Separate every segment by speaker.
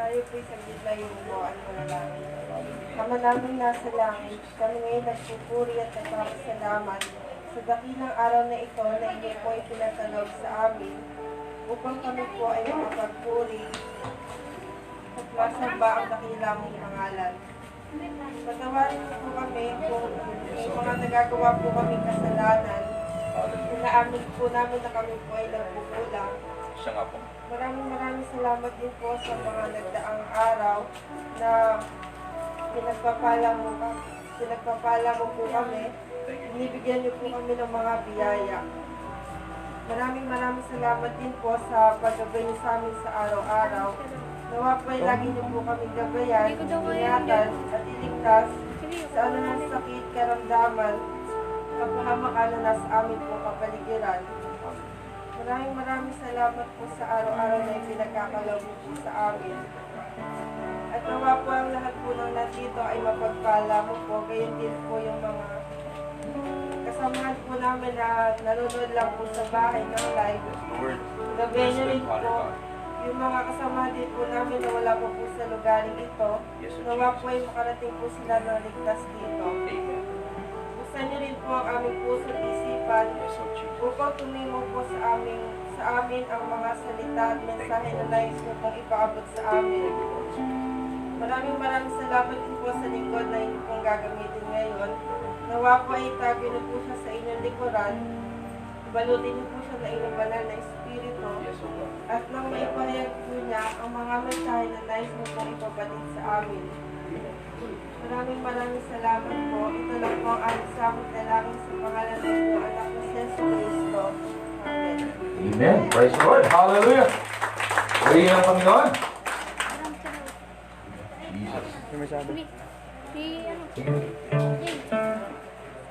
Speaker 1: Tayo po'y saglit na yung buwan mo na langit. Ama namin nasa langit, kami ngayon nagpupuri at nagpapasalamat sa dakilang araw na ito na inyo po ay pinatalog sa amin upang kami po ay makapagpuri at masamba ang dakila mong pangalan. Patawarin niyo po kami kung may mga nagagawa po kami kasalanan. Inaamin po namin na kami po ay nagpupulang.
Speaker 2: Siya nga po.
Speaker 1: Maraming salamat din po sa mga nagdaang araw na pinagpapala mo po kami. Binibigyan niyo po kami ng mga biyaya. Maraming salamat din po sa paggabay niyo sa amin sa araw-araw. Nawa po ay lagi niyo po kami gabayan, ingatan at iligtas sa anumang sakit, karamdaman, kapahamakan na nasa amin po kapaligiran. Maraming salamat po sa araw-araw na ipinagkakalaw niyo po sa amin. At nawa po ang lahat po ng nandito ay mapagpala mo po, gayon din po yung mga kasamahan po namin na nanonood lang po sa bahay ng live. Gabayan niyo rin po yung mga kasama din po namin na wala pa po sa lugaring ito, nawa po ay makarating po sila ng ligtas dito. Buksan niyo rin po ang aming puso at isipan upang tumimo po sa amin ang mga salita at mensahe na nais mo pong ipaabot sa amin. Maraming salamat din po sa lingkod na inyo pong gagamitin ngayon. Nawa po ay itago niyo po siya sa inyong likuran. Balutin niyo po siya na inyong banal na espiritu. At nang maipahayag po niya ang mga mensahe na nais mo pong ipabatid sa amin. Maraming salamat po. Ito lang po ang aming samot na langin sa pangalan ng iyong anak na Jesu Cristo. Amen.
Speaker 3: Amen. Praise the Lord. Hallelujah. Purihin ang Panginoon.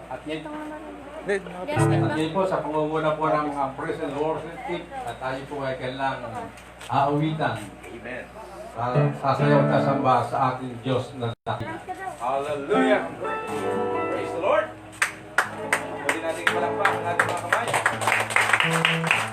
Speaker 4: At yan po sa pangunguna po ng mga praise and worship team at tayo po ay kailangang aawitan.
Speaker 2: Amen.
Speaker 4: Sasayaw at sasamba sa ating Diyos na dahil.
Speaker 2: Hallelujah. Praise the Lord. Pwede natin palakpak ang ating mga kamay.
Speaker 1: Hallelujah.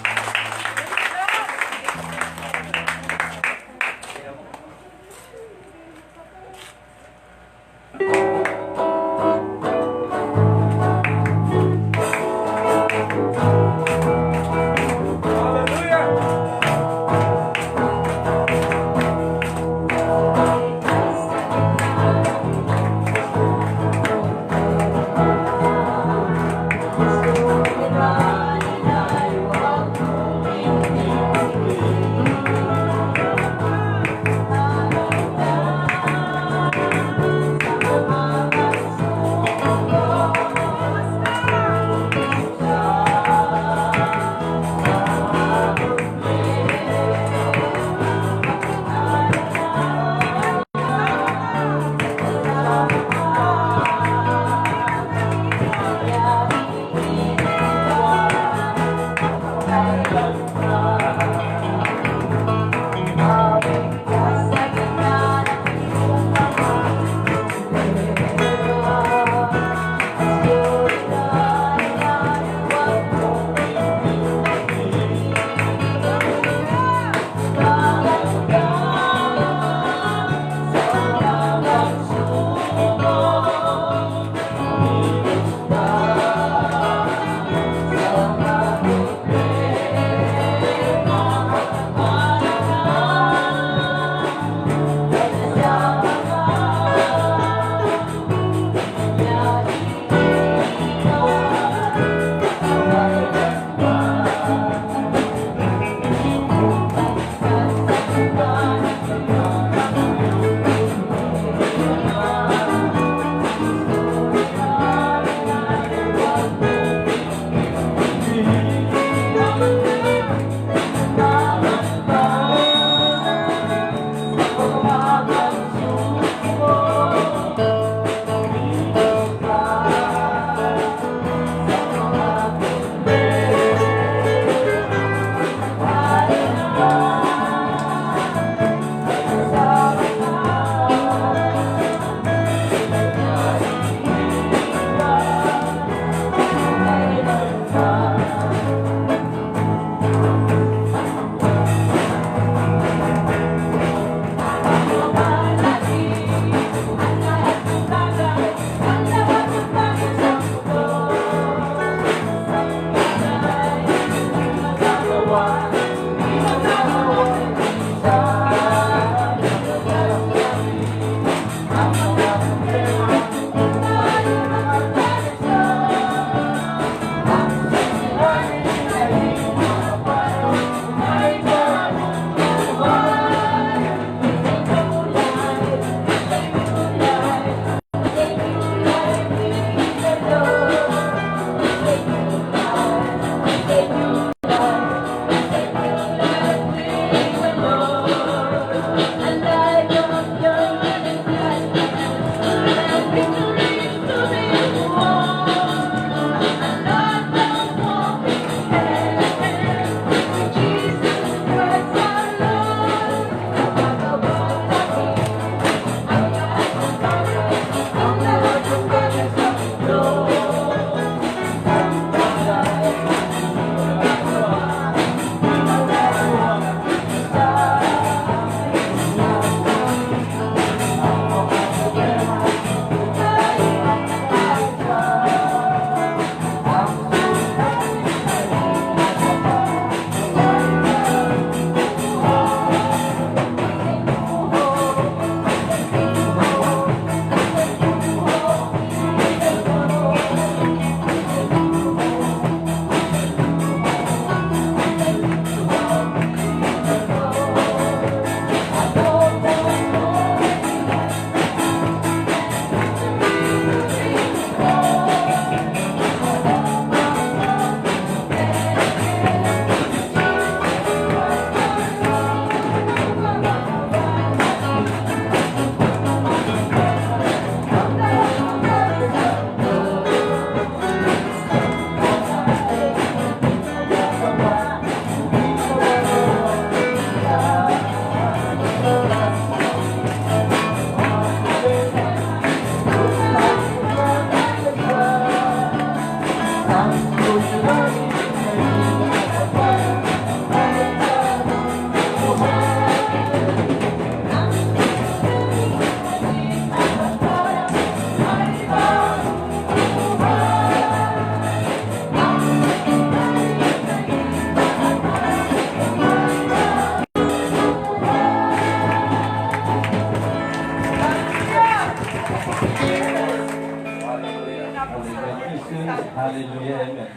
Speaker 4: Hallelujah. Amen.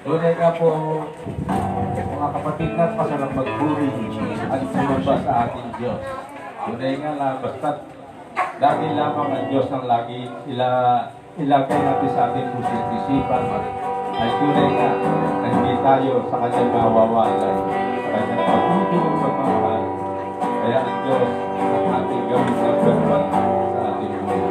Speaker 4: Tunay nga po, mga kapatid na pasarap magpuri at sumamba sa ating Diyos. Tunay nga na basta't lagi lamang ang Diyos ang lagi ilagay natin sa ating puso't isipan ay tunay nga na hindi tayo sa kanyang mawawalay, sa kanyang pagtutulong pagmamahal. Kaya ang Diyos ang ating gawin ng berman sa ating buhay.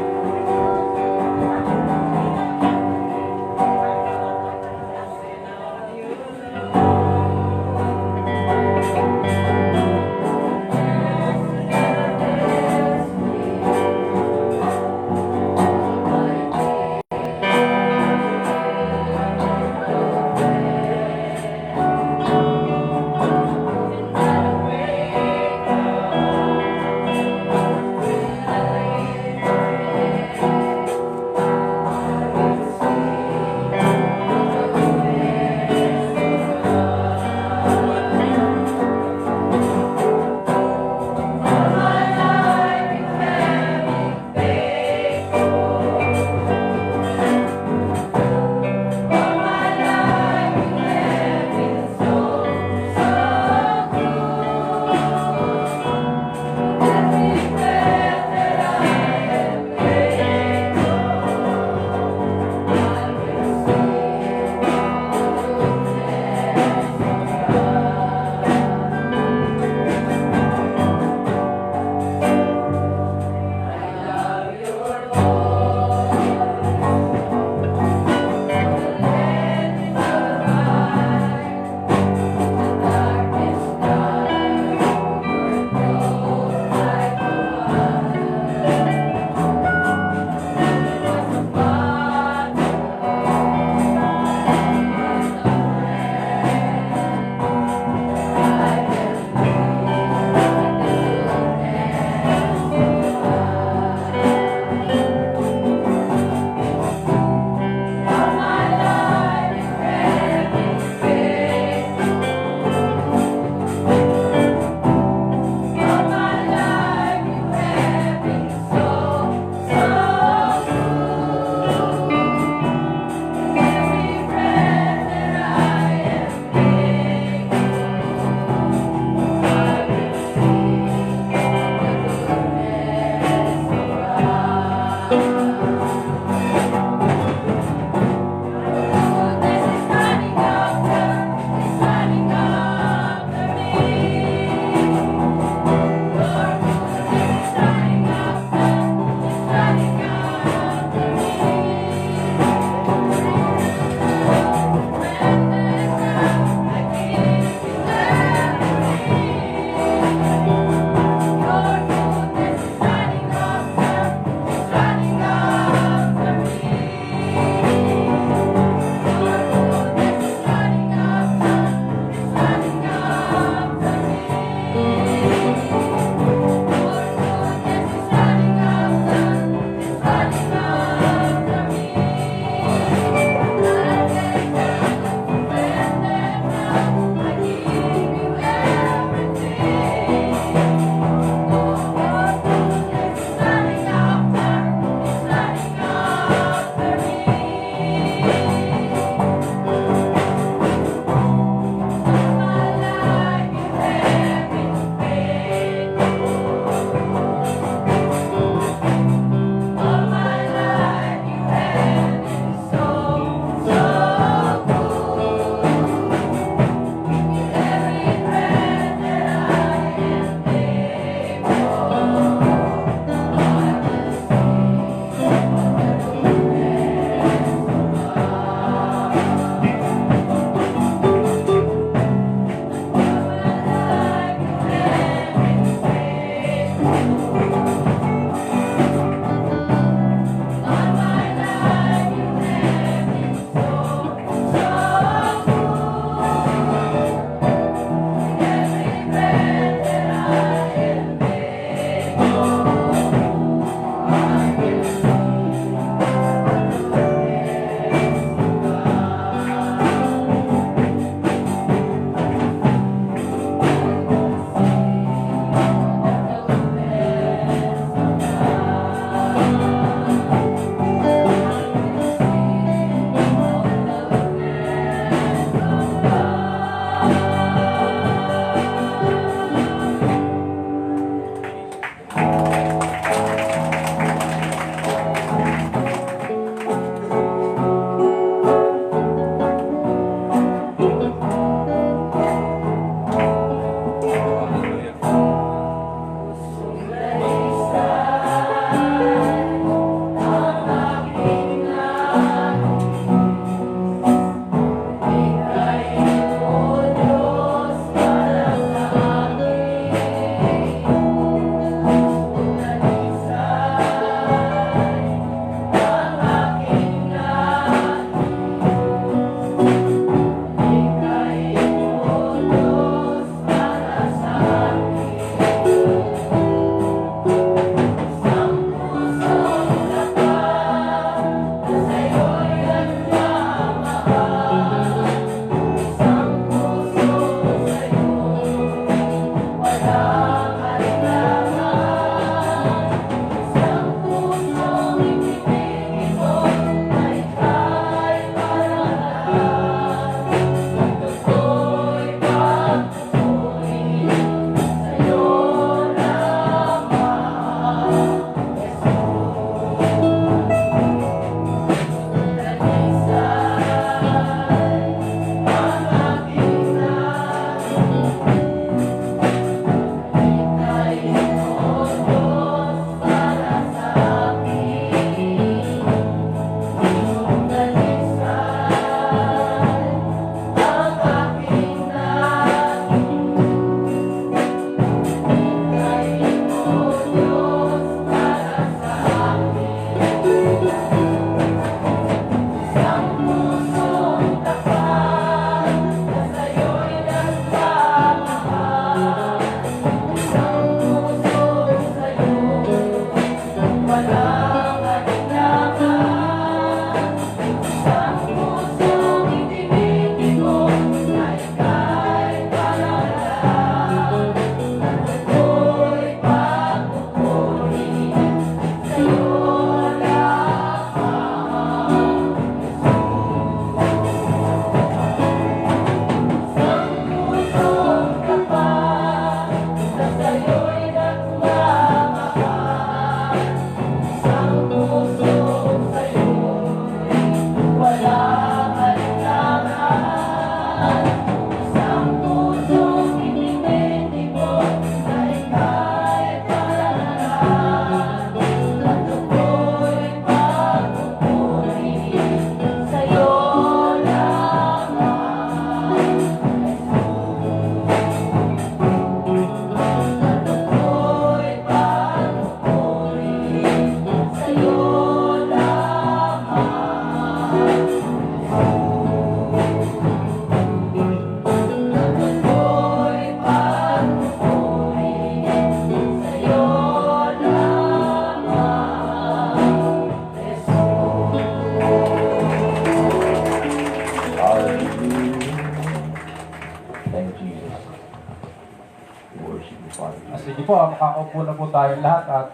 Speaker 4: sige po, makakaupo na po tayong lahat at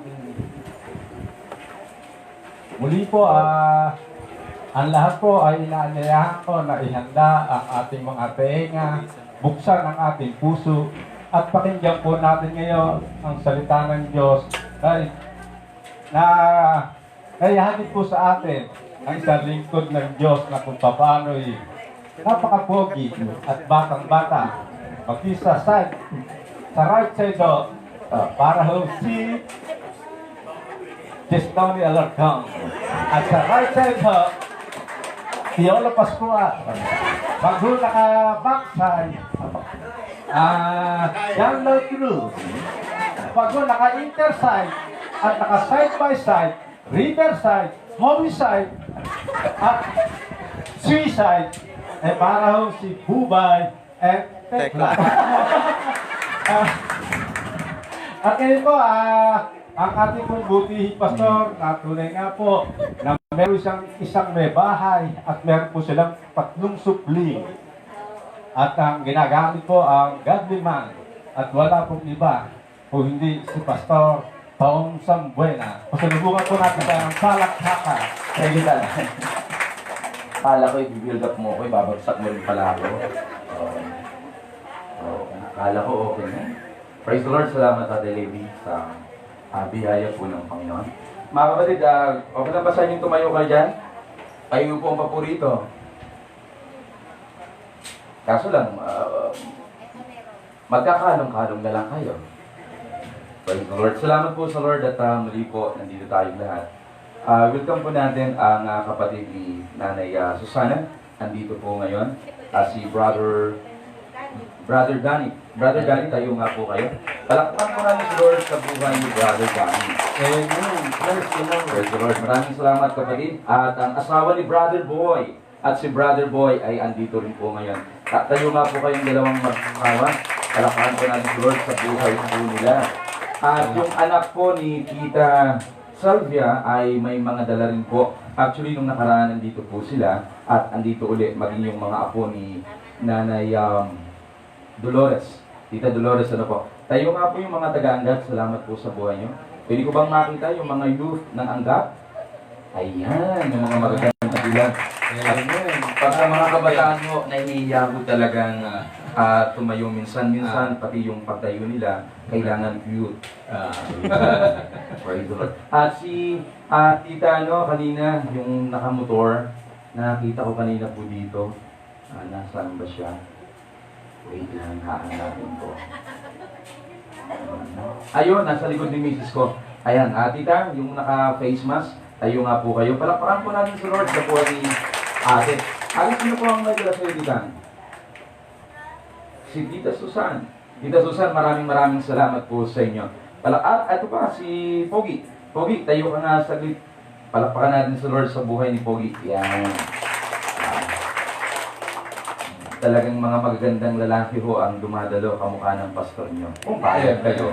Speaker 4: muli po, ang lahat po ay inaanyayahan ko na ihanda ang ating mga tenga, buksan ang ating puso, at pakinggan po natin ngayon ang salita ng Diyos dahil na kayahanin po sa atin ang isang lingkod ng Diyos na kung paano'y napakapogi at batang-bata. Mag-isa side, sa right side do, para ho si Testoni Alarcon. At sa right side ho, Tiola Pascual. Pag-ho naka-backside, Young Lord Cruz. Pag-ho naka-interside at naka-side by side, riverside, homicide, at suicide, para ho si Bubay at Tekla. At ngayon po, ang ating pong butihing pastor, natunay nga po na meron isang may bahay at meron po silang 3 supling. At ang ginagamit po ang godly man at wala pong iba kung hindi si Pastor Taong Sambuena. Pasalubungan po natin tayo ng palakpaka.
Speaker 3: Sige talaga. Akala ko i-build up mo ko, ibabagsak mo rin pala ako. Akala ko okay na. Praise the Lord, salamat Ate Levi sa biyaya po ng Panginoon. Mga kapatid, okay na ba sa inyong tumayo kayo dyan? Kayo po ang paborito. Kaso lang, magkakalong-kalong na lang kayo. Praise the Lord. Salamat po sa Lord at muli po, nandito tayong lahat. Welcome po natin ang kapatid ni Nanay Susana. Nandito po ngayon. Si Brother Danny. Brother Danny, tayo nga po kayo. Palakpakan po namin si Lord sa buhay ni Brother Danny. Amen. Praise the Lord. Maraming salamat kapatid. At ang asawa ni Brother Boy at si Brother Boy ay andito rin po ngayon. Tayo nga po kayong dalawang mag-asawa. Palakpakan po namin si Lord sa buhay po nila. At yung anak po ni Tita Salvia ay may mga dala rin po. Actually, nung nakaraan nandito po sila at andito ulit maging yung mga apo ni Nanay Dolores. Tita Dolores, ano po? Tayo nga po yung mga taga-Angat. Salamat po sa buhay nyo. Pwede ko bang makita yung mga youth ng Angat? Ayan, yung mga magagandang kabilang. Amen. Pag sa mga kabataan mo, nahihiya ko talagang tumayo minsan-minsan, pati yung pagtayo nila, kailangan cute. Praise the Lord. At si Tita, kanina, yung nakamotor, nakita ko kanina po dito. Nasaan ba siya? Wait lang, hahanapin ko. Ayun, nasa likod ni Mrs. ko. Ayan, Tita, yung naka-face mask, tayo nga po kayo. Palakpakan po natin sa Lord sa buhay ni Ate. Sino po ang nagdala sa'yo, Tita? Si Tita Susan. Tita Susan, maraming salamat po sa inyo. At ito pa, si Pogi. Pogi, tayo ka nga saglit. Palakpakan natin sa Lord sa buhay ni Pogi. Yan. Talagang mga magagandang lalaki ho ang dumadalo kamukha ng pastor nyo. Kung kaya kayo.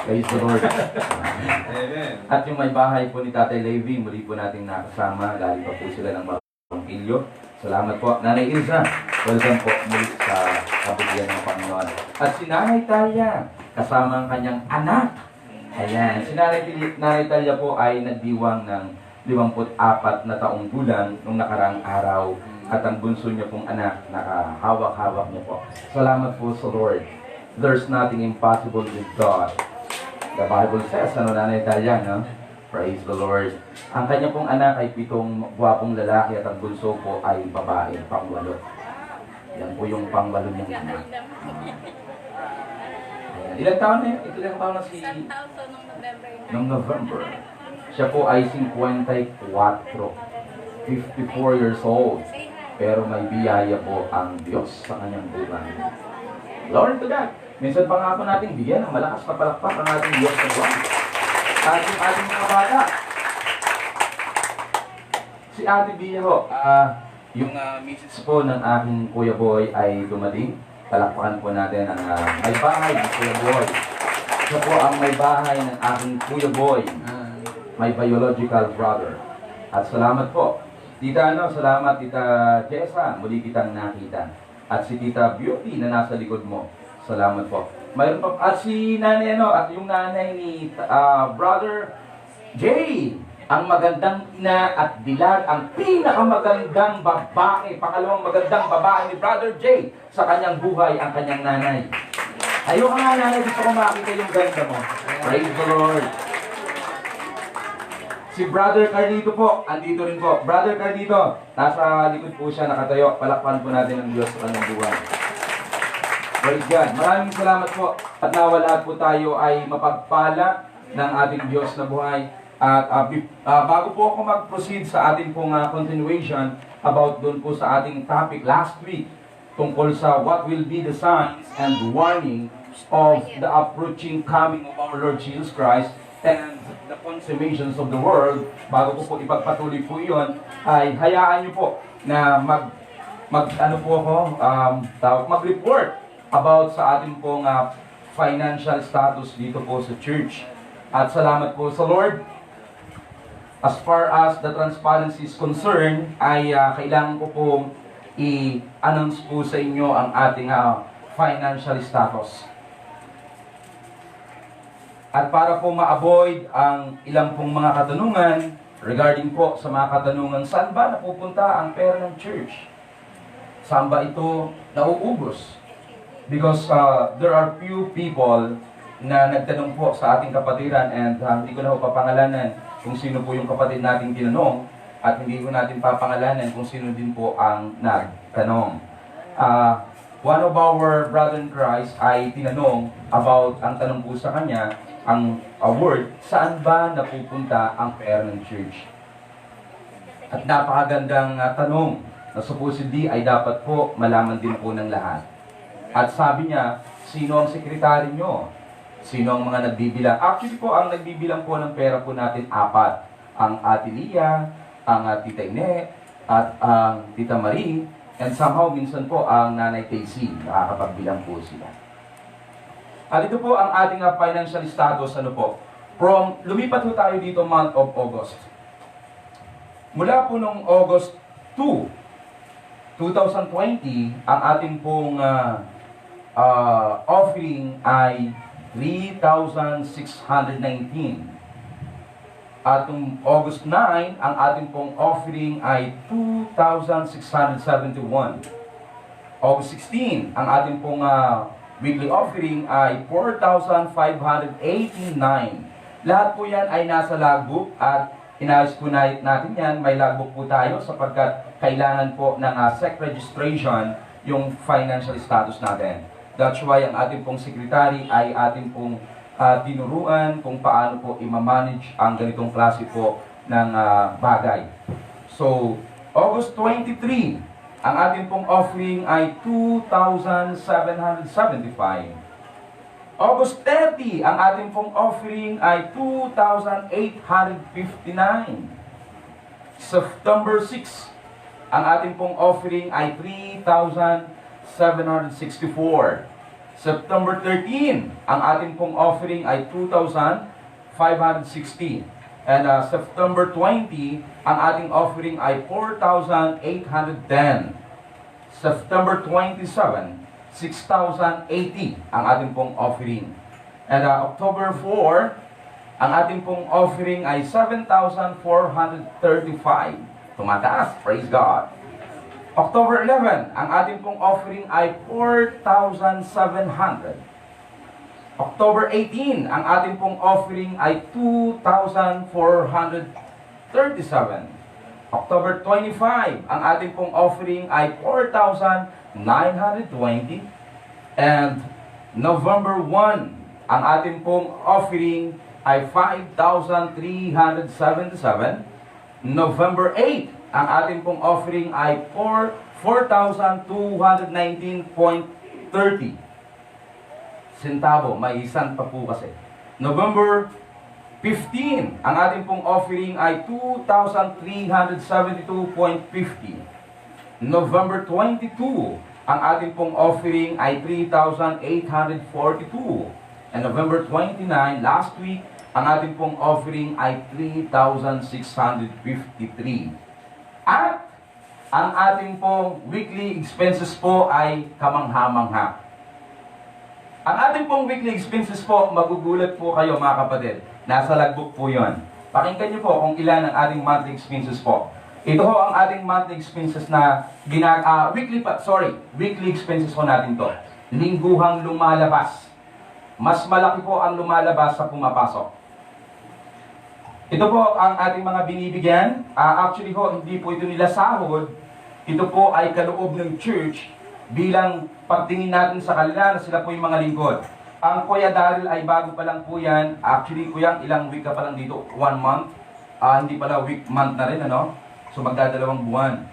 Speaker 3: Praise the Lord.
Speaker 2: Amen.
Speaker 3: At yung may bahay po ni Tatay Levi, muli po nating nakasama. Galing pa po sila ng Bangkilyo. Salamat po. Nanay Ilsa, welcome po muli sa kabutihan ng Panginoon. At si Nanay Talia, kasama ang kanyang anak. Ayan. Si Nanay Talia po ay nagdiwang ng 54 na taong gulang nung nakarang araw. At ang bunso niya pong anak, nakahawak-hawak niya po. Salamat po sa Lord. There's nothing impossible with God. The Bible says, Nanay Talia, no? Praise the Lord. Ang kanya pong anak ay 7 gwapong lalaki at ang bunso po ay babae, pang-8. Yan po yung pang-8 niyang anak. Ayan. Ilang taon na yun? Ilang taon na si... Noong November. Siya po ay 54. 54 years old. Pero may biyaya po ang Diyos sa kanyang buhay. Glory to God. Minsan pa nga po natin bigyan ng malakas na palakpak ang ating Diyos sa buhay. At yung ating mga bata. Si Ate Bia ho, yung misis po ng aking Kuya Boy ay dumating. Palakpakan po natin ang may bahay ng Kuya Boy. Siya po ang may bahay ng aking Kuya Boy. My biological brother. At salamat po. Tita, salamat Tita Jessa, muli kitang nakita. At si Tita Beauty na nasa likod mo, salamat po. Mayroon pa, at si nanay, at yung nanay ni Brother Jay, ang magandang ina at dilag, ang pinakamagandang babae, pangalawang magandang babae ni Brother Jay sa kanyang buhay, ang kanyang nanay. Ayun nga nanay, gusto ko makita yung ganda mo. Praise the Lord. Si Brother Carlito po, andito rin po. Brother Carlito, nasa likod po siya nakatayo. Palakpan po natin ang Diyos sa kanyang buhay. Praise God. Maraming salamat po. At nawa lahat po tayo ay mapagpala ng ating Diyos na buhay. At bago po ako mag-proceed sa ating pong continuation about doon po sa ating topic last week tungkol sa what will be the signs and warning of the approaching coming of our Lord Jesus Christ and the consummations of the world, bago ko po ipagpatuloy po iyon, ay hayaan nyo po na mag-report about sa ating pong financial status dito po sa church. At salamat po sa Lord. As far as the transparency is concerned, ay kailangan ko po i-announce po sa inyo ang ating financial status. At para po ma-avoid ang ilang pong mga katanungan regarding po sa mga katanungan, saan ba napupunta ang pera ng church? Saan ba ito nauubos? Because there are few people na nagtanong po sa ating kapatiran, and hindi ko na po papangalanan kung sino po yung kapatid nating tinanong, at hindi ko natin papangalanan kung sino din po ang nagtanong. One of our brother in Christ ay tinanong about, ang tanong po sa kanya, ang word, saan ba napupunta ang pera ng church? At napakagandang tanong na supposedly ay dapat po malaman din po ng lahat. At sabi niya, sino ang sekretary nyo? Sino ang mga nagbibilang? Actually po, ang nagbibilang po ng pera po natin, apat. Ang Ate Lia, ang Tita Ine, at ang Tita Marie, and somehow minsan po ang Nanay Casey. Nakakapagbilang po sila. At ito po ang ating financial status, lumipat po tayo dito month of August. Mula po noong August 2, 2020, ang ating pong offering ay 3,619. At noong August 9, ang ating pong offering ay 2,671. August 16, ang ating pong weekly offering ay 4,589. Lahat po yan ay nasa logbook at inayos po natin yan. May logbook po tayo sapagkat kailangan po ng SEC registration yung financial status natin. That's why ang ating pong secretary ay ating pong tinuruan kung paano po i-manage ang ganitong klase po ng bagay. So, August 23, ang ating pong offering ay 2,775. August 30, ang ating pong offering ay 2,859. September 6, ang ating pong offering ay 3,764. September 13, ang ating pong offering ay 2,560. And September 20, ang ating offering ay 4,810. September 27, 6,080 ang ating pong offering. And October 4, ang ating pong offering ay 7,435. Tumataas, praise God. October 11, ang ating pong offering ay 4,700. October 18, ang ating pong offering ay 2,437. October 25, ang ating pong offering ay 4,920. And November 1, ang ating pong offering ay 5,377. November 8, ang ating pong offering ay 4,219.30 centavo. May isan pa po kasi. November 15, ang ating pong offering ay 2,372.50. November 22, ang ating pong offering ay 3,842. And November 29, last week, ang ating pong offering ay 3,653. At ang ating pong weekly expenses po ay kamangha-mangha. Ang ating pong weekly expenses po, magugulat po kayo mga kapatid. Nasa logbook po yon. Pakinggan niyo po kung ilan ang ating monthly expenses po. Ito ho ang ating monthly expenses na weekly expenses po natin to. Lingguhang lumalabas. Mas malaki po ang lumalabas sa pumapasok. Ito po ang ating mga binibigyan. Actually ho, hindi po ito nila sahod. Ito po ay kaloob ng church bilang pagtingin natin sa kanila na sila po yung mga lingkod. Ang Kuya Daryl ay bago pa lang po yan. Actually, Kuya, ilang week ka pa lang dito? 1 month? Hindi pala month na rin, ano? So, magdadalawang buwan.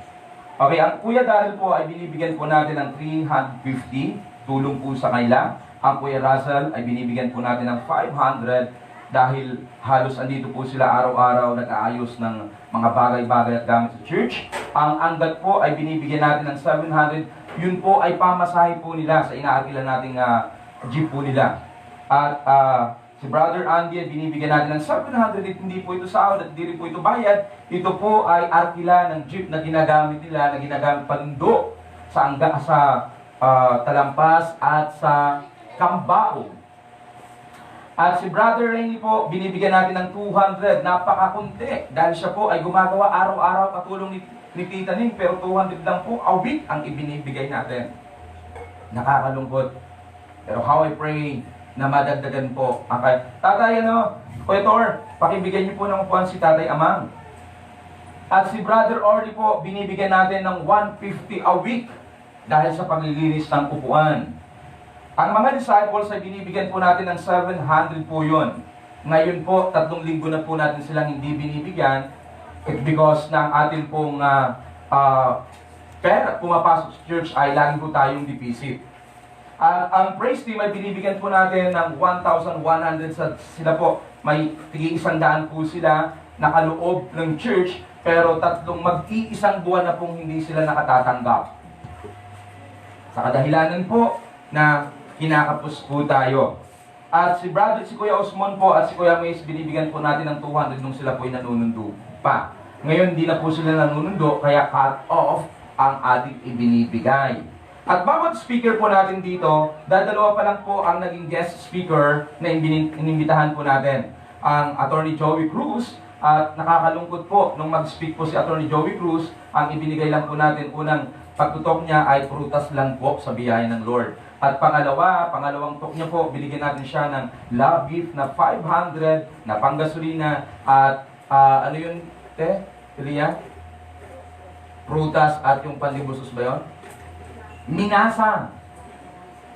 Speaker 3: Okay, ang Kuya Daryl po ay binibigyan po natin ng 350, tulong po sa kanila. Ang Kuya Russell ay binibigyan po natin ng 500 dahil halos andito po sila araw-araw nag-aayos ng mga bagay-bagay at gamit sa church. Ang Anggat po ay binibigyan natin ng 700. Yun po ay pamasahe po nila sa inaakila nating jeep po nila. At si Brother Andy ay binibigyan natin ng 700. Hindi po ito sahod at hindi rin po ito bayad. Ito po ay arkila ng jeep na ginagamit nila, na ginagamit panundo sa Talampas at sa Cambao. At si Brother Rainy po, binibigyan natin ng 200. Napakakunti. Dahil siya po ay gumagawa araw-araw katulong ni Tita Ning. Pero 200 lang po a week ang ibinibigay natin. Nakakalungkot. Pero how I pray na madagdagan po. Okay. Tatay, Kuya Tor, pakibigyan niyo po ng upuan si Tatay Amang. At si Brother Orly po, binibigyan natin ng 150 a week dahil sa paglilinis ng upuan. Ang mga disciples ay binibigyan po natin ng 700 po yun. Ngayon po, 3 linggo na po natin silang hindi binibigyan because ng ating pong pera pumapasok sa church ay lagi po tayong deficit. Ang praise team ay binibigyan po natin ng 1,100 sila po. May tig-100 po sila nakaloob ng church pero 3 mag-iisang buwan na pong hindi sila nakatatanggap. Sa kadahilanan po na kinakapos po tayo. At si Kuya Osmon po at si Kuya Mace, binibigyan po natin ng 200 nung sila po ay nanunundo pa. Ngayon, di na po sila nanunundo, kaya cut off ang ating ibinibigay. At bawat speaker po natin dito, dalawa pa lang po ang naging guest speaker na inimbitahan po natin. Ang Attorney Joey Cruz, at nakakalungkot po, nung mag-speak po si Attorney Joey Cruz, ang ibinigay lang po natin, unang pagtutok niya ay prutas lang po sa biyaya ng Lord. At pangalawang talk niya po, binigyan natin siya ng love gift na 500 na panggasolina at ano yun, Elia? Prutas at yung panlibusos ba yun? Minasan.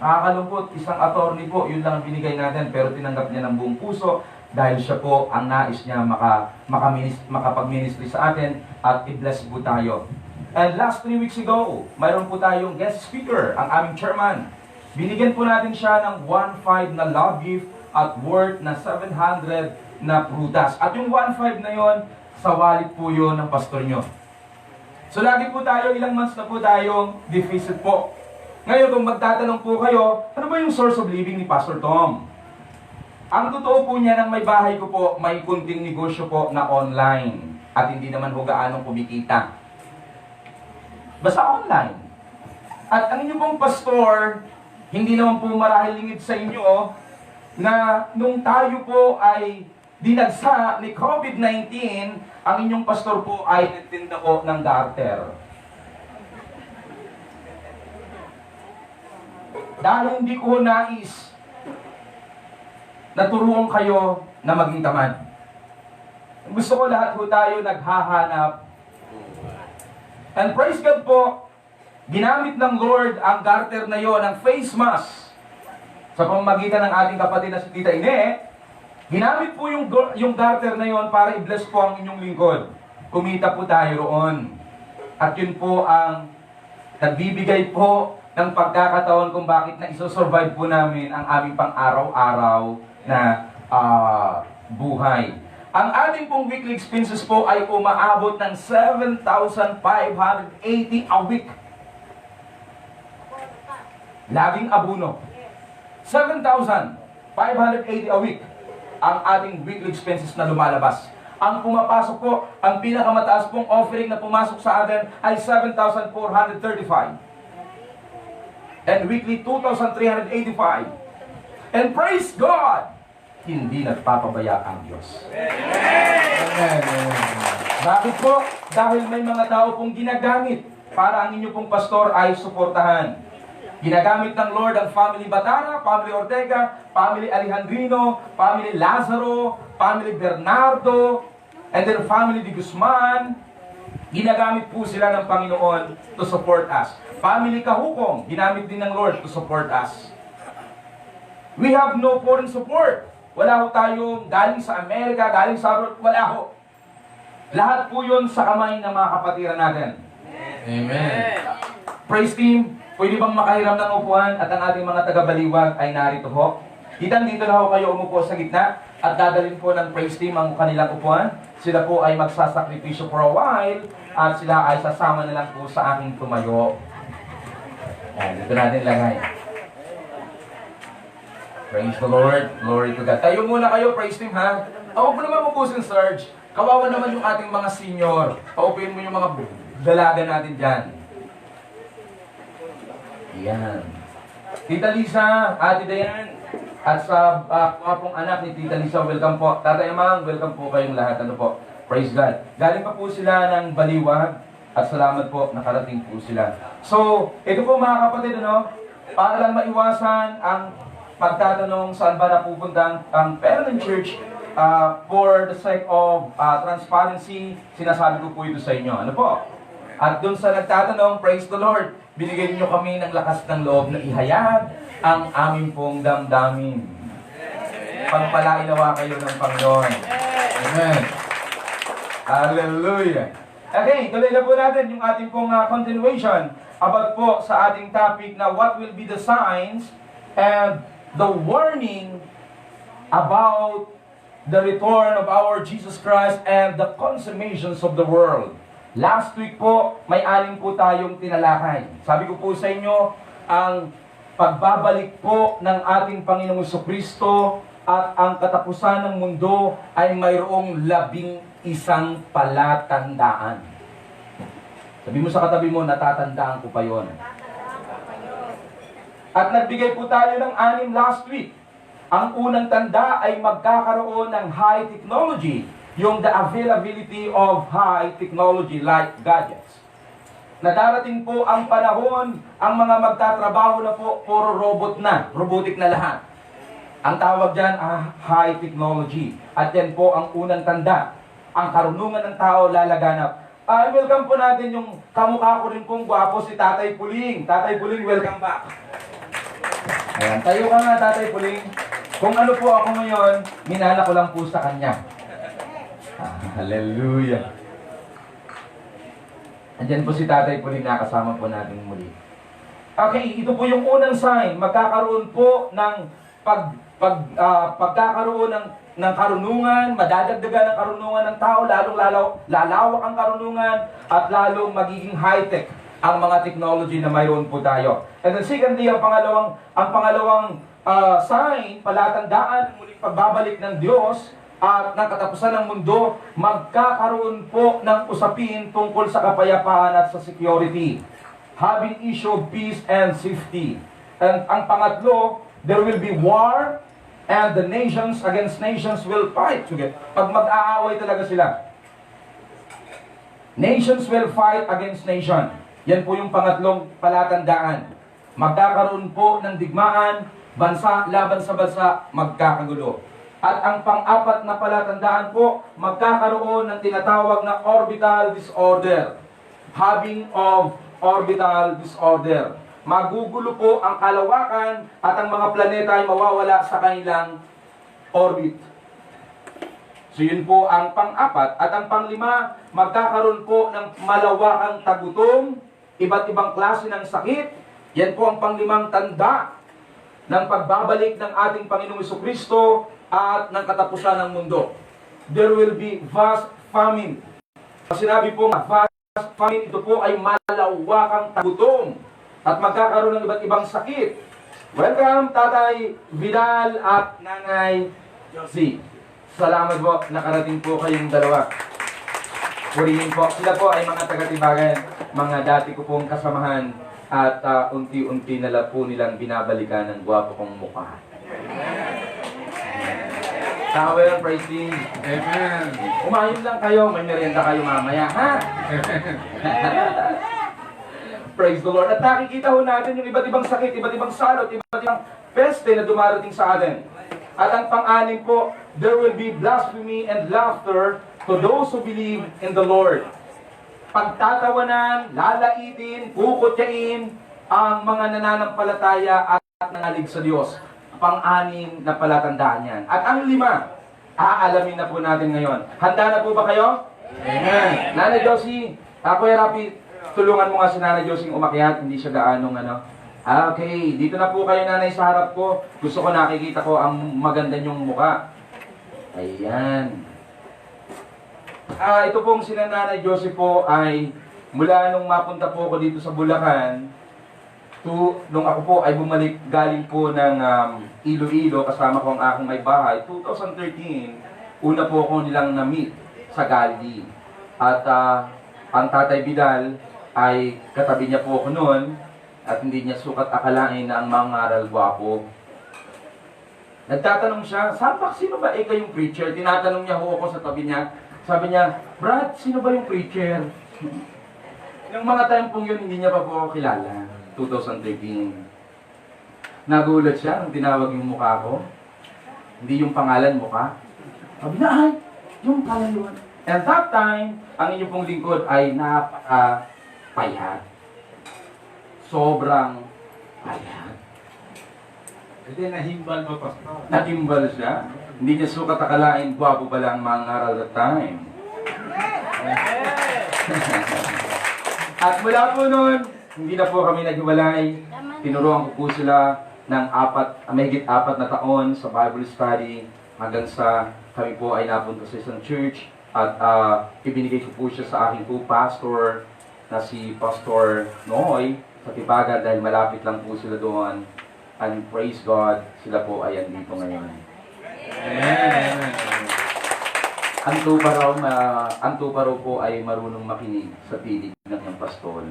Speaker 3: Nakakalungkot, isang attorney po, yun lang ang binigay natin pero tinanggap niya ng buong puso dahil siya po ang nais niya makapag-ministry sa atin at i-bless po tayo. And last 3 weeks ago, mayroon po tayong guest speaker, ang aming chairman. Binigyan po natin siya ng 1,500 na love gift at worth na 700 na prutas. At yung 1,500 na yon, sa wallet po yun ng pastor nyo. So lagi po tayo, ilang months na po tayong deficit po. Ngayon kung magtatanong po kayo, ano ba yung source of living ni Pastor Tom? Ang totoo po niya ng may bahay ko po, may kunting negosyo po na online. At hindi naman ho gaanong kumikita. Basta online. At ang inyong pong pastor, hindi naman po marahil lingid sa inyo na nung tayo po ay dinagsa ni COVID-19, ang inyong pastor po ay nagtinda po ng garter. Dahil hindi ko nais na turuan kayo na maging tamad. Gusto ko lahat po tayo naghahanap. And praise God po, ginamit ng Lord ang garter na yon, ang face mask, sa pamamagitan ng ating kapatid na si Tita Ine. Ginamit po yung garter na yon para i-bless po ang inyong lingkod. Kumita po tayo roon. At yun po ang nagbibigay po ng pagkakataon kung bakit na isosurvive po namin ang aming pang-araw-araw na buhay. Ang ating pong weekly expenses po ay umaabot ng 7,580 a week. Laging abuno. 7,580 a week ang ating weekly expenses na lumalabas. Ang pumapasok po, ang pinakamataas pong offering na pumasok sa atin ay 7,435. And weekly 2,385. And praise God, hindi nagpapabaya ang Diyos.
Speaker 4: Amen.
Speaker 3: Bakit po? Dahil may mga tao pong ginagamit para ang inyo pong pastor ay suportahan. Ginagamit ng Lord ang family Batara, family Ortega, family Alejandrino, family Lazaro, family Bernardo, and then family de Guzman. Ginagamit po sila ng Panginoon to support us. Family Kahukong, ginamit din ng Lord to support us. We have no foreign support. Wala ho tayong galing sa Amerika, galing sa abroad, wala ho. Lahat po yun sa kamay ng mga kapatiran natin.
Speaker 4: Amen.
Speaker 3: Praise team, pwede bang makahiram ng upuan at ang ating mga taga-baliwag ay narito ho? Kitang dito na ho kayo umupo sa gitna at dadalhin po ng praise team ang kanilang upuan. Sila po ay magsasakripisyo for a while at sila ay sasama na lang po sa aking tumayo. Ayan, dito natin lagay. Praise the Lord. Glory to God. Tayo muna kayo, praise team ha. Huwag mo naman upusin, Serge. Kawawa naman yung ating mga senior. Paupin mo yung mga dalaga natin dyan. Yan. Tita Lisa, Ate Dayan, at sa pong anak ni Tita Lisa, welcome po. Tatay Amang, welcome po kayong lahat. Ano po? Praise God. Galing pa po sila ng Baliwag at salamat po, nakarating po sila. So, ito po mga kapatid, ano, para lang maiwasan ang pagtatanong saan ba napupunta ang pera ng church, for the sake of transparency, sinasabi ko po ito sa inyo. Ano po? At dun sa nagtatanong, praise the Lord, binigyan niyo kami ng lakas ng loob na ihayag ang aming pong damdamin. Pagpalain nawa kayo ng Panginoon. Amen. Hallelujah. Okay, tuloy na po natin yung ating pong continuation about po sa ating topic na what will be the signs and the warning about the return of our Jesus Christ and the consummations of the world. Last week po, may anim po tayong tinalakay. Sabi ko po sa inyo, ang pagbabalik po ng ating Panginoong Jesucristo at ang katapusan ng mundo ay mayroong 11 palatandaan. Sabi mo sa katabi mo, natatandaan ko pa yon. At nagbigay po tayo ng 6 last week. Ang unang tanda ay magkakaroon ng high technology, yung the availability of high technology like gadgets. Nadarating po ang panahon, ang mga magtatrabaho na po, puro robot na, robotic na lahat. Ang tawag dyan, high technology. At yan po ang unang tanda. Ang karunungan ng tao lalaganap. Welcome po natin yung kamukha ko rin pong gwapo si Tatay Puling. Tatay Puling, welcome back. Ayan, tayo ka nga, Tatay Puling. Kung ano po ako ngayon, minana ko lang po sa kanya. Hallelujah. Andyan po si Tatay Puling, nakasama po natin muli. Okay, ito po yung unang sign. Magkakaroon po ng pagkakaroon ng karunungan, madadagdagan ng karunungan ng tao, lalong lalawak ang karunungan, at lalong magiging high-tech ang mga technology na mayroon po tayo. And then secondly, ang pangalawang sign, palatandaan, muling pagbabalik ng Diyos at ng katapusan ng mundo, magkakaroon po ng usapin tungkol sa kapayapaan at sa security. Having issue of peace and safety. And ang pangatlo, there will be war and the nations against nations will fight together. Pag mag-aaway talaga sila. Nations will fight against nation. Yan po yung pangatlong palatandaan. Magkakaroon po ng digmaan, bansa laban sa bansa, magkakagulo. At ang pang-apat na palatandaan po, magkakaroon ng tinatawag na orbital disorder. Having of orbital disorder. Magugulo po ang kalawakan at ang mga planeta ay mawawala sa kanilang orbit. So yun po ang pang-apat. At ang pang-5, magkakaroon po ng malawakang tagutom, iba't ibang klase ng sakit. Yan po ang pang-5 tanda ng pagbabalik ng ating Panginoong Jesucristo at ng katapusan ng mundo. There will be vast famine. Sinabi po nga, vast famine, ito po ay malawakang tagutom at magkakaroon ng iba't ibang sakit. Welcome, Tatay Vidal at Nanay Josie. Salamat po, nakarating po kayong dalawa. Purihin po. Sila po ay mga taga-Tibagan, mga dati ko pong kasamahan at unti-unti na po nilang binabalikan ng gwapo kong mukha. Tower, praise team.
Speaker 4: Amen.
Speaker 3: Kumain lang kayo, may merienda kayo mamaya, ha? Praise the Lord. At nakikita ho natin yung iba't ibang sakit, iba't ibang salot, iba't ibang peste na dumarating sa atin. At ang pang-anim po, there will be blasphemy and laughter to those who believe in the Lord. Pagtatawanan, lalaitin, kukutyain ang mga nananampalataya at nangalig sa Diyos. Pang-anim na palatandaan yan. At ang lima, aalamin na po natin ngayon. Handa na po ba kayo? Amen. Nanay Josie, Kuya Rapi, tulungan mo nga si Nanay Josie umakyat, hindi siya gaanong ano. Okay, dito na po kayo nanay sa harap ko. Gusto ko nakikita ko ang maganda niyong mukha. Ayan. Ito pong sila Nanay Josie po ay mula nung mapunta po ako dito sa Bulacan, nung ako po ay bumalik galing po ng Iloilo kasama ko ang aking may bahay, 2013, una po ako nilang na-meet sa Gali. At ang Tatay Vidal ay katabi niya po ako noon at hindi niya sukat akalain na ang mga ngaral gwapo. Nagtatanong siya, Sampak, sino ba kayong preacher? Tinatanong niya ho ako sa tabi niya. Sabi niya, Brad, sino ba yung preacher? Yung mga time pong yun, hindi niya pa po ako kilala. 2013. Nagulat siya nung tinawag yung mukha ko. Hindi yung pangalan mukha. Sabi na, ay, yung kalayuan. And that time, ang inyong pong lingkod ay napaka-payat. Sobrang payat.
Speaker 4: Hindi nahimbal mo, Pastor.
Speaker 3: Nagimbal siya. Hindi niya sukat akalain, gwapo pala ang mga ngaral that time. At mula po noon, hindi na po kami naghiwalay. Tinuruan ko po sila ng mahigit 4 na taon sa Bible study hanggang sa kami po ay napunta sa isang church at ibinigay ko po siya sa aking po pastor na si Pastor Noy sa Tibaga dahil malapit lang po sila doon. And praise God, sila po ay andito ngayon.
Speaker 4: Amen.
Speaker 3: Ang tupa raw po ay marunong makinig sa tinig ng pastol.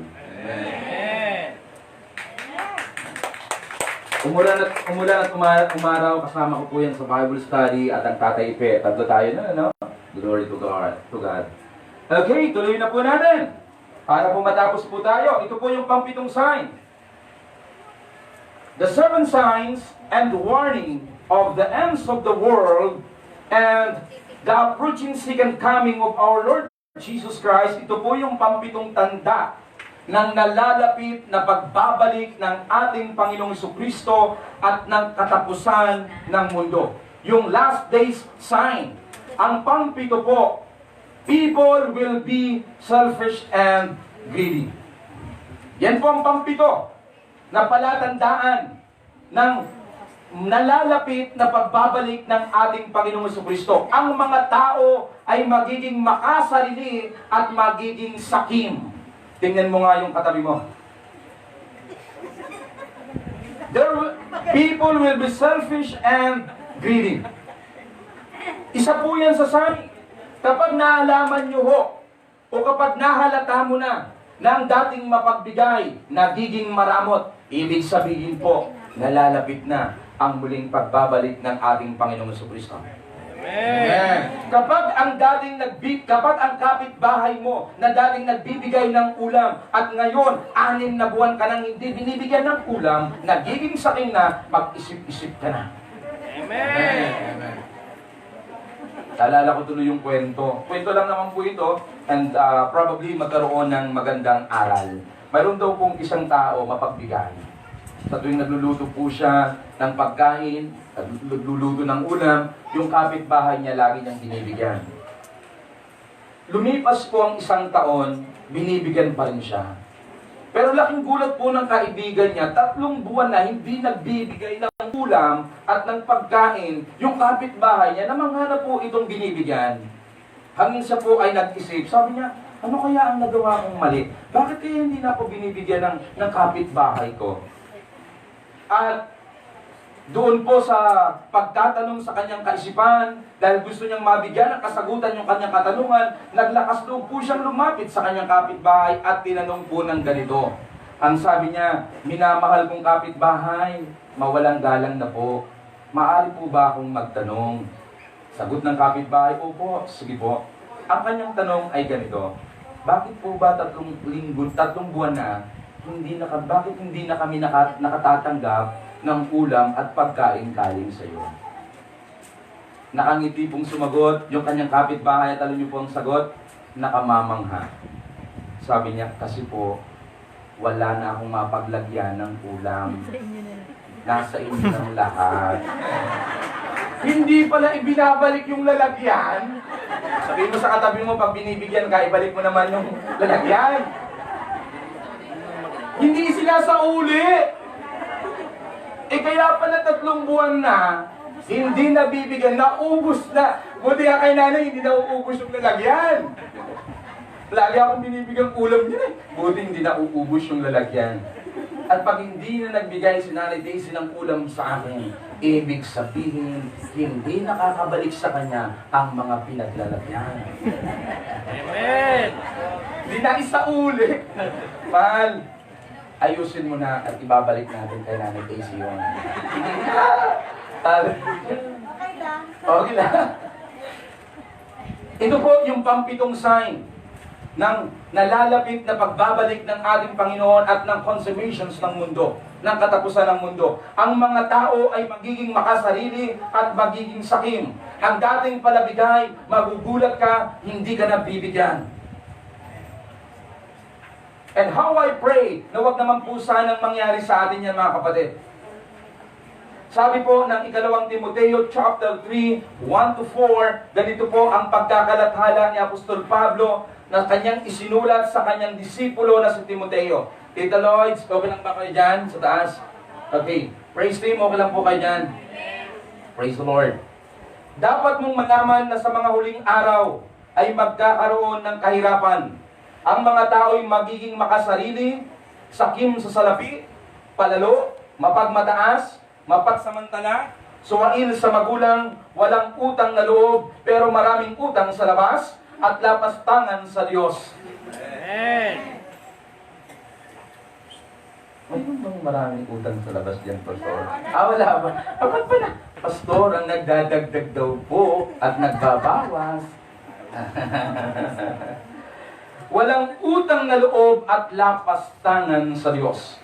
Speaker 3: Umulan at umaraw, kasama ko po yan sa Bible study at ang Tatay Ipe. Tatlo tayo na, no? Glory to God. Okay, tuloy na po natin. Para po matapos po tayo, ito po yung pang-7 sign. The 7 signs and warning of the ends of the world and the approaching second coming of our Lord Jesus Christ. Ito po yung pang-7 tanda ng nalalapit na pagbabalik ng ating Panginoong Jesucristo at ng katapusan ng mundo. Yung last days sign. Ang pang-7 po, people will be selfish and greedy. Yan po ang pang-7 na palatandaan ng nalalapit na pagbabalik ng ating Panginoong Jesucristo. Ang mga tao ay magiging makasarili at magiging sakim. Tingnan mo nga yung katabi mo. People will be selfish and greedy. Isa po yan sa sign. Kapag naalaman nyo ho, o kapag nahalata mo na ang dating mapagbigay, nagiging maramot, ibig sabihin po, nalalapit na ang muling pagbabalik ng ating Panginoong Jesucristo. Amen. Kapag ang kapitbahay mo na dating nagbibigay ng ulam at ngayon 6 na buwan ka nang hindi binibigyan ng ulam, nagiging saking na, mag-isip-isip ka na. Amen. Alala ko tuloy yung kwento. Kwento lang naman po ito and probably magkaroon ng magandang aral. Mayroon daw pong isang tao mapagbigay. Sa tuwing nagluluto po siya ng pagkain, nagluluto ng ulam, yung kapitbahay niya lagi niyang binibigyan. Lumipas po ang 1 taon, binibigyan pa rin siya. Pero laking gulat po ng kaibigan niya, 3 buwan na hindi nagbibigay ng ulam at ng pagkain, yung kapitbahay niya, namanghanap po itong binibigyan. Hanggang siya po ay nag-isip, sabi niya, ano kaya ang nagawa kong mali? Bakit kaya hindi na ako binibigyan ng kapitbahay ko? At doon po sa pagtatanong sa kanyang kaisipan, dahil gusto niyang mabigyan ng kasagutan yung kanyang katanungan, naglakas loob po siyang lumapit sa kanyang kapitbahay at tinanong po ng ganito. Ang sabi niya, minamahal kong kapitbahay, mawalang galang na po. Maaari po ba akong magtanong? Sagot ng kapitbahay, opo, sige po. Ang kanyang tanong ay ganito, bakit po ba 3 buwan na, bakit hindi na kami nakatatanggap ng ulam at pagkain galing sa iyo? Nakangiti pong sumagot yung kanyang kapitbahay at alam niyo po ang sagot, nakamamangha. Sabi niya, kasi po, wala na akong mapaglagyan ng ulam. Nasa inyo ng lahat. Hindi pala ibinabalik yung lalagyan. Sabihin mo sa katabi mo, pag binibigyan ka, ibalik mo naman yung lalagyan. Hindi sila sa uli. Kaya pala 3 buwan na, hindi nabibigyan, naubos na. Buti nga kay nanay, hindi nauubos yung lalagyan. Lagi akong binibigyan ulam niya eh. Buti hindi nauubos yung lalagyan. At pag hindi na nagbigay si Nanay Daisy ng ulam sa akin, ibig sabihin, hindi nakakabalik sa kanya ang mga pinaglalagyan.
Speaker 2: Amen!
Speaker 3: Hindi na isauli. Mahal, ayusin mo na at ibabalik natin kay Nanay Daisy yun. Okay lang. Ito po yung pampitong sign ng nalalapit na pagbabalik ng ating Panginoon at ng consummations ng mundo, ng katapusan ng mundo. Ang mga tao ay magiging makasarili at magiging sakim. Ang dating palabigay, magugulat ka, hindi ka nabibigyan. And how I pray na wag naman po sanang mangyari sa atin yan, mga kapatid. Sabi po ng 2 Timoteo chapter 3, 1-4, ganito po ang pagkakalathala ni Apostol Pablo na kanyang isinulat sa kanyang disipulo na si Timoteo. Tita Lloyds, okay lang ba kayo dyan sa taas? Okay. Praise team, okay lang po kayo dyan? Praise the Lord. Dapat mong malaman na sa mga huling araw ay magkakaroon ng kahirapan. Ang mga tao'y magiging makasarili, sakim sa salapi, palalo, mapagmataas, mapagsamantala, suwail sa magulang, walang utang na loob, pero maraming utang sa labas, at lapastangan sa Diyos.
Speaker 2: Amen!
Speaker 3: Mayroon bang maraming utang sa labas dyan, Pastor? Wala ba? Ba't pa na? Pastor, ang nagdadagdag daw po at nagbabawas. Walang utang na loob at lapastangan sa Diyos.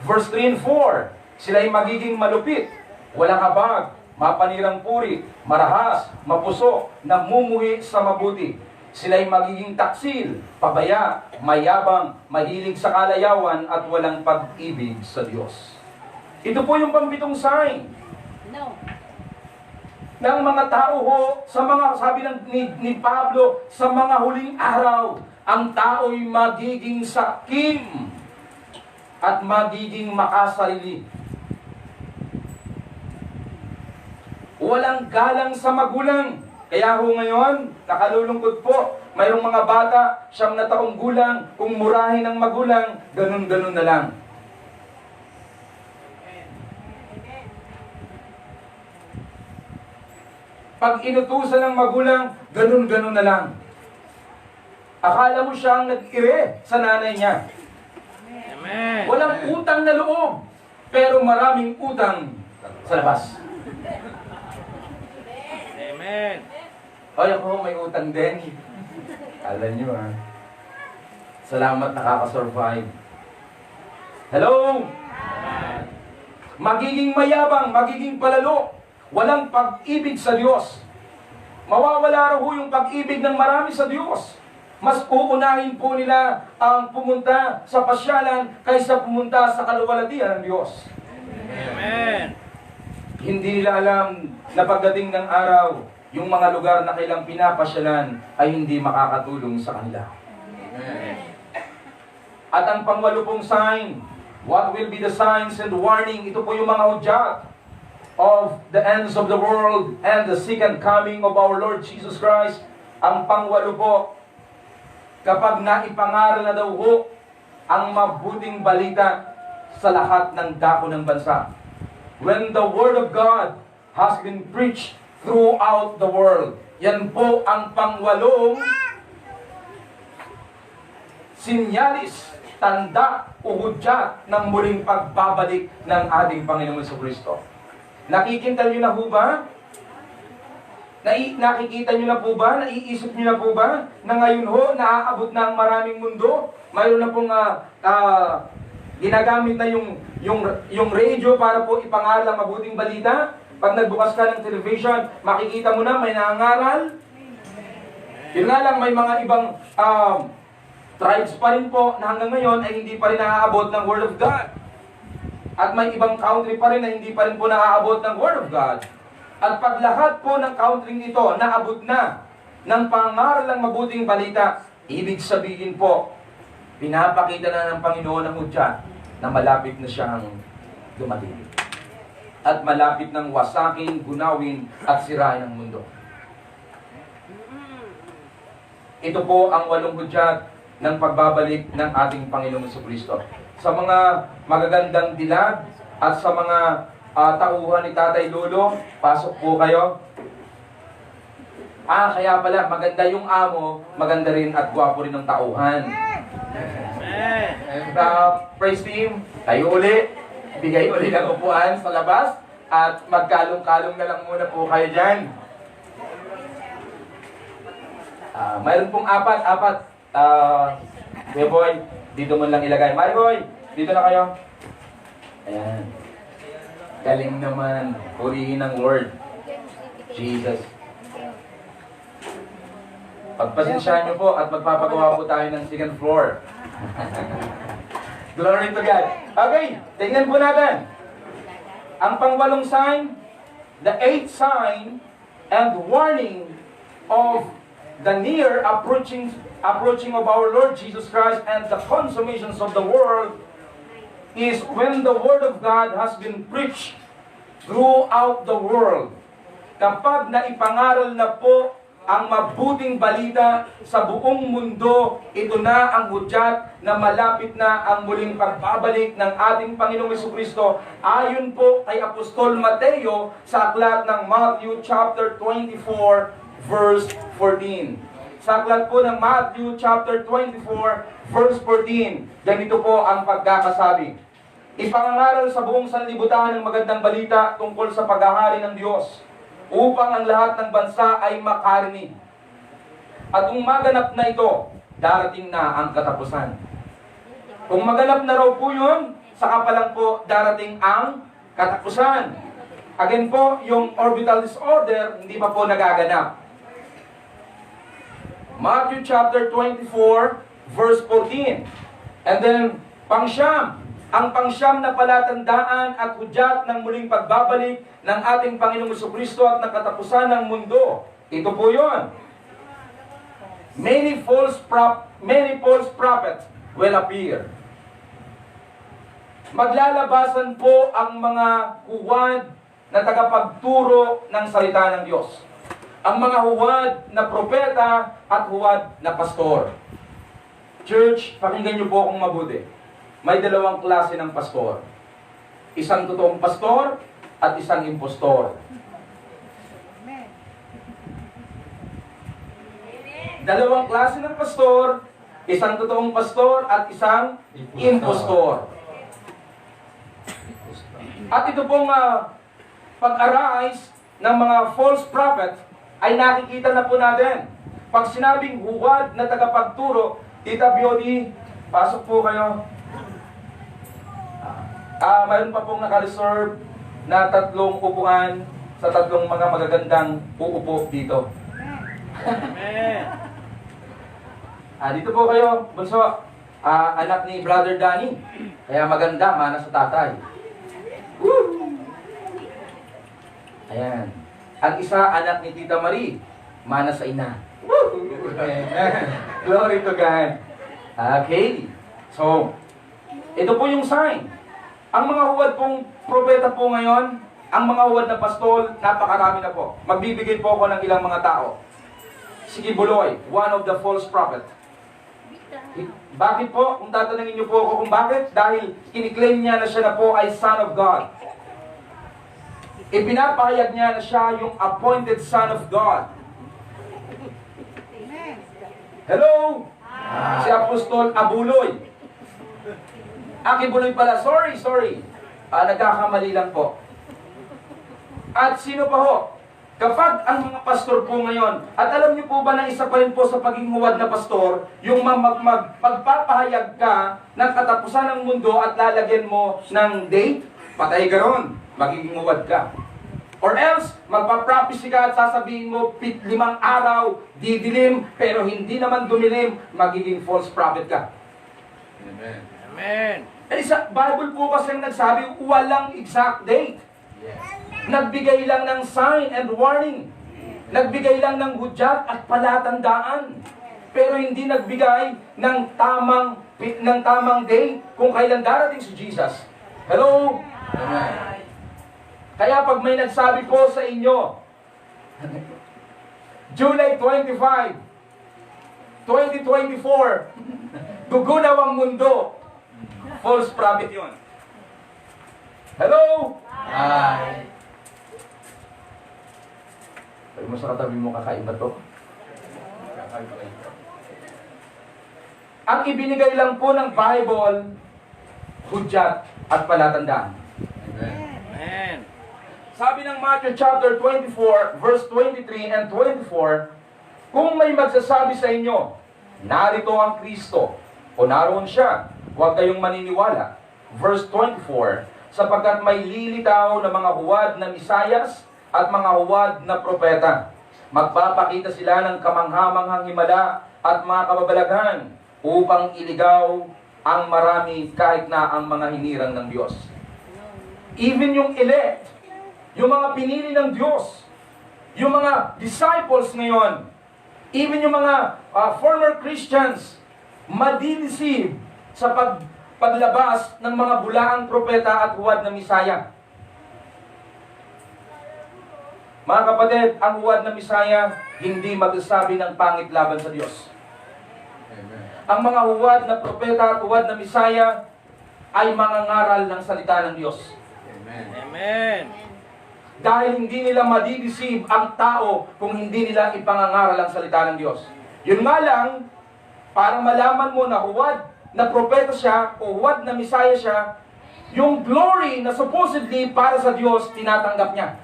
Speaker 3: Verse 3 and 4, sila'y magiging malupit, walang habag, mapanirang puri, marahas, mapuso, namumuhi sa mabuti. Sila'y magiging taksil, pabaya, mayabang, mahilig sa kalayawan at walang pag-ibig sa Diyos. Ito po yung pampitong sign. Ng mga tao ho, sa mga, sabi ni Pablo, sa mga huling araw, ang tao'y magiging sakim at magiging makasarili. Walang galang sa magulang. Kaya ho ngayon, nakalulungkot po, mayroong mga bata, 9 na taong gulang, kung murahin ng magulang, ganun-ganun na lang. Pag inutusan ng magulang, ganun-ganun na lang. Akala mo siyang nag-ire sa nanay niya.
Speaker 2: Amen!
Speaker 3: Walang utang na loob, pero maraming utang sa labas.
Speaker 2: Amen!
Speaker 3: Ay, ako may utang din. Alam niyo Salamat nakaka-survive. Hello? Magiging mayabang, magiging palalo. Walang pag-ibig sa Diyos. Mawawala raw ho yung pag-ibig ng marami sa Diyos. Mas uunahin po nila ang pumunta sa pasyalan kaysa pumunta sa kaluwalhatian ng Diyos.
Speaker 2: Amen!
Speaker 3: Hindi nila alam na pagdating ng araw, yung mga lugar na kailang pinapasyalan ay hindi makakatulong sa kanila. At ang pangwalupong sign, what will be the signs and warning? Ito po yung mga hudyat of the ends of the world and the second coming of our Lord Jesus Christ. Ang pangwalo po, kapag naipangaral na daw ho ang mabuting balita sa lahat ng dako ng bansa. When the Word of God has been preached throughout the world. Yan po ang pangwalong sinyalis, tanda o hudyat ng muling pagbabalik ng ating Panginoon Jesucristo. Nakikita niyo na ho ba? Nakikita nyo na po ba? Naiisip nyo na po ba? Na ngayon ho, naaabot na ang maraming mundo. Mayroon na pong ginagamit na yung radio para po ipangaral ang mabuting balita. Pag nagbukas ka ng television, makikita mo na may nangangaral. Yun nga lang, may mga ibang tribes pa rin po na hanggang ngayon ay hindi pa rin naaabot ng Word of God. At may ibang country pa rin na hindi pa rin po naaabot ng Word of God. At pag lahat po ng country ito naabot na ng pangaral ng mabuting balita, ibig sabihin po, pinapakita na ng Panginoon ang hudya na malapit na siyang dumating. At malapit ng wasakin, gunawin, at sirain ang mundo. Ito po ang 8 hudyat ng pagbabalik ng ating Panginoong Jesucristo. Sa mga magagandang dilag at sa mga tauhan ni Tatay Lolo, pasok po kayo. Kaya pala, maganda yung amo, maganda rin at gwapo rin ng tauhan. And praise team, tayo uli. Bigay uli ng upuan sa labas at magkalong-kalong na lang muna po kayo dyan. Mayroon pong apat. Boy, dito mo lang ilagay. Boy, dito na kayo. Ayan. Galing naman. Purihin ang word. Jesus. Pagpasensyahan nyo po at magpapagawa po tayo ng second floor. Glory to God. Okay, tingnan po natin. Ang pang-8 sign, the 8th sign and warning of the near approaching of our Lord Jesus Christ and the consummations of the world is when the Word of God has been preached throughout the world. Kapag naipangaral na po ang mabuting balita sa buong mundo, ito na ang hudyat na malapit na ang muling pagbabalik ng ating Panginoong Jesucristo ayon po kay Apostol Mateo sa aklat ng Matthew chapter 24 verse 14. Sa aklat po ng Matthew chapter 24 verse 14, ganito po ang pagkakasabi. Ipangangaral sa buong sanlibutan ng magandang balita tungkol sa paghahari ng Diyos, upang ang lahat ng bansa ay makarinig. At kung maganap na ito, darating na ang katapusan. Kung maganap na raw po yun, saka pa lang po darating ang katapusan. Again po, yung orbital disorder, hindi pa po nagaganap. Matthew chapter 24, verse 14. And then, pangsyam. Ang pangsyam na palatandaan at hudyat ng muling pagbabalik ng ating Panginoong Jesucristo at ng katapusan ng mundo. Ito po yun. Many false prophets will appear. Maglalabasan po ang mga huwad na tagapagturo ng salita ng Diyos. Ang mga huwad na propeta at huwad na pastor. Church, pakinggan niyo po akong mabuti. May 2 klase ng pastor. Isang totoong pastor at isang impostor. 2 klase ng pastor, isang totoong pastor at isang impostor. At ito pong pag-arise ng mga false prophet ay nakikita na po natin. Pag sinabing huwad na tagapagturo, Tita Biodi, pasok po kayo. Mayroon pa pong naka-reserve na 3 upuan sa 3 mga magagandang uupo dito. Dito po kayo, bunso. Anak ni Brother Danny. Kaya maganda, mana sa tatay. Woo! Ayan. Ang isa, anak ni Tita Marie. Mana sa ina. Woo! Glory to God. Okay. So, ito po yung sign. Ang mga huwad pong propeta po ngayon, ang mga huwad na pastol, napakarami na po. Magbibigay po ako ng ilang mga tao. Sige, Buloy, one of the false prophet. Bakit po? Kung tatanungin niyo po ako kung bakit, dahil kiniklaim niya na siya na po ay Son of God. Ipinapahayag niya na siya yung appointed Son of God. Hello? Si Apostol Abuloy. Buloy pala. Sorry. Nagkakamali lang po. At sino pa ho? Kapag ang mga pastor po ngayon, at alam niyo po ba na isa pa rin po sa pagiging huwad na pastor, yung magpapahayag ka ng katapusan ng mundo at lalagyan mo ng date, patay ka ron, magiging huwad ka. Or else, magpa-prophecy ka at sasabihin mo, 5 araw, didilim, pero hindi naman dumilim, magiging false prophet ka.
Speaker 2: Amen.
Speaker 5: Amen.
Speaker 3: Eh, sa Bible po kasi nagsabi, walang exact date. Nagbigay lang ng sign and warning. Nagbigay lang ng hudyat at palatandaan. Pero hindi nagbigay ng tamang day kung kailan darating si Jesus. Hello?
Speaker 2: Amen.
Speaker 3: Kaya pag may nagsabi po sa inyo, July 25, 2024, gugunaw ang mundo. False prophet yun. Hello?
Speaker 2: Hi.
Speaker 3: Sabi mo sa katabi mo, kakaiba to. Ang ibinigay lang po ng Bible, hudyat at palatandaan.
Speaker 2: Amen.
Speaker 5: Amen.
Speaker 3: Sabi ng Matthew chapter 24, verse 23 and 24, kung may magsasabi sa inyo, narito ang Kristo, o naroon siya, huwag kayong maniniwala. Verse 24, sapagkat may lilitaw na mga huwad na Misayas at mga huwad na propeta. Magpapakita sila ng kamanghamanghang himala at mga kababalaghan upang iligaw ang marami kahit na ang mga hinirang ng Diyos. Even yung elect, yung mga pinili ng Diyos, yung mga disciples ngayon, even yung mga former Christians, madilisib sa paglabas ng mga bulaang propeta at huwad na Misaya. Mga kapatid, ang huwad na Misaya hindi magsasabi ng pangit laban sa Diyos.
Speaker 2: Amen.
Speaker 3: Ang mga huwad na propeta at huwad na Misaya ay mangangaral ng salita ng Diyos.
Speaker 2: Amen.
Speaker 5: Amen.
Speaker 3: Dahil hindi nila madideceive ang tao kung hindi nila ipangangaral ang salita ng Diyos. Yun nga lang, para malaman mo na huwad na propeta siya o huwad na Misaya siya, yung glory na supposedly para sa Diyos, tinatanggap niya.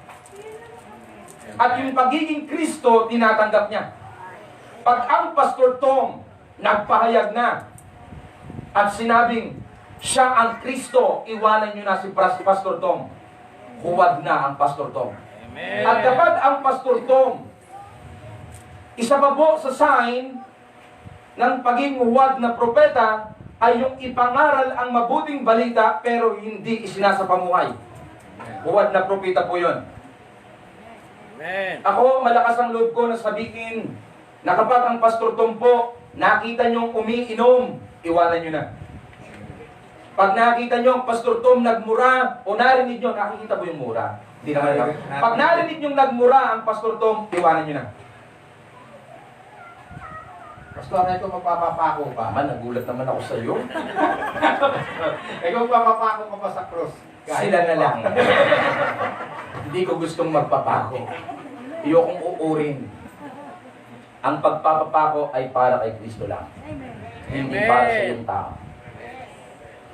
Speaker 3: At yung pagiging Kristo, tinatanggap niya. Pag ang Pastor Tom nagpahayag na at sinabing, siya ang Kristo, iwanan niyo na si Pastor Tom. Huwad na ang Pastor Tom.
Speaker 5: Amen.
Speaker 3: At kapag ang Pastor Tom, isa pa po sa sign ng pagiging huwad na propeta ay yung ipangaral ang mabuting balita pero hindi isinasapamuhay. Huwad na propeta po yun.
Speaker 5: Amen.
Speaker 3: Ako, malakas ang loob ko na sabihin na kapag ang Pastor Tom po, nakita niyong umiinom, iwanan niyo na. Pag nakita niyo ang Pastor Tom nagmura, o narinig niyo, nakikita po yung mura. Hindi naman lang. Pag narinig niyo nagmura ang Pastor Tom, iwanan niyo na.
Speaker 2: Pastor, ikaw magpapapako pa.
Speaker 3: Man, nagulat naman ako sa iyo.
Speaker 2: Ikaw magpapapako ka pa sa cross.
Speaker 3: Sila na lang. Hindi ko gustong magpapako. Iyokong uurin. Ang pagpapapako ay para kay Kristo lang. Hindi
Speaker 5: Amen.
Speaker 3: para sa iyong tao.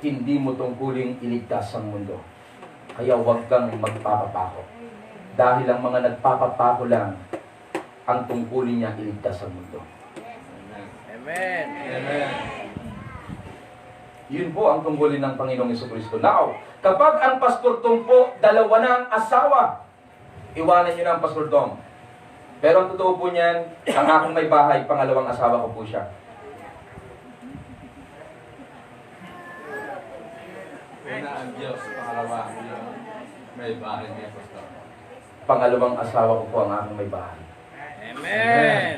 Speaker 3: Hindi mo tungkuling iligtas ang mundo. Kaya huwag kang magpapapako. Dahil ang mga nagpapapako lang, ang tungkulin niya iligtas ang mundo.
Speaker 5: Amen.
Speaker 2: Amen.
Speaker 3: Yun po ang tungkulin ng Panginoong Jesucristo. Now, kapag ang Pastor Tom po, dalawa na ang asawa, iwanan niyo na ang Pastor Tom. Pero ang totoo po niyan, ang aking may bahay, pangalawang asawa ko po siya.
Speaker 2: Una ang Diyos, pangalawa ang Diyos. May bahay niya, Pastor.
Speaker 3: Pangalawang asawa ko po ang aking may bahay.
Speaker 5: Amen.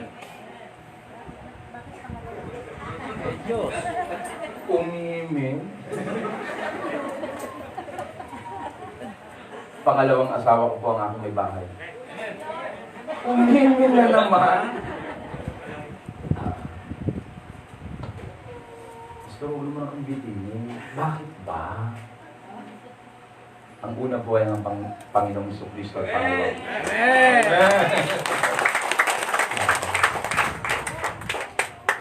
Speaker 5: Diyos.
Speaker 3: Umimim. Pangalawang asawa ko po ang aking may bahay. Umimim na naman. Gusto ulo mo na kang bitin. Bakit ba? Ang una po ay ang Panginoong Jesucristo at pangalawa.
Speaker 5: Amen.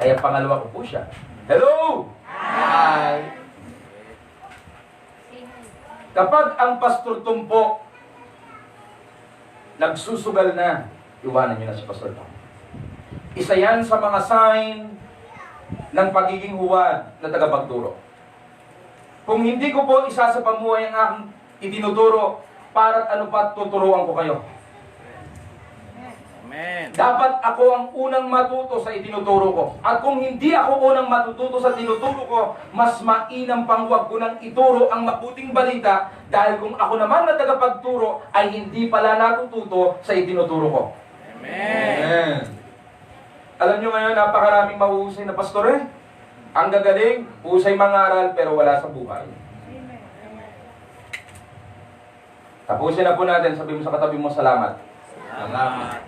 Speaker 3: Kaya pangalawa ko po siya. Hello!
Speaker 2: Hi!
Speaker 3: Kapag ang Pastor Tom po nagsusugal na, iwanan nyo na si Pastor Tom. Isa yan sa mga sign ng pagiging huwad na tagapagturo. Kung hindi ko po isa sa pamuhay ang aking itinuturo, para't ano pa tuturuan ko kayo.
Speaker 5: Amen.
Speaker 3: Dapat ako ang unang matuto sa itinuturo ko. At kung hindi ako unang matututo sa tinuturo ko, mas mainam pang huwag ko nang ituro ang mabuting balita dahil kung ako naman na tagapagturo ay hindi pala natututo sa itinuturo ko.
Speaker 5: Amen.
Speaker 3: Alam nyo ngayon, napakaraming mahuhusay na pastor eh. Ang gagaling, husay mangaral pero wala sa buhay. Tapusin na po natin, sabi mo sa katabi mo, salamat.
Speaker 5: Salamat.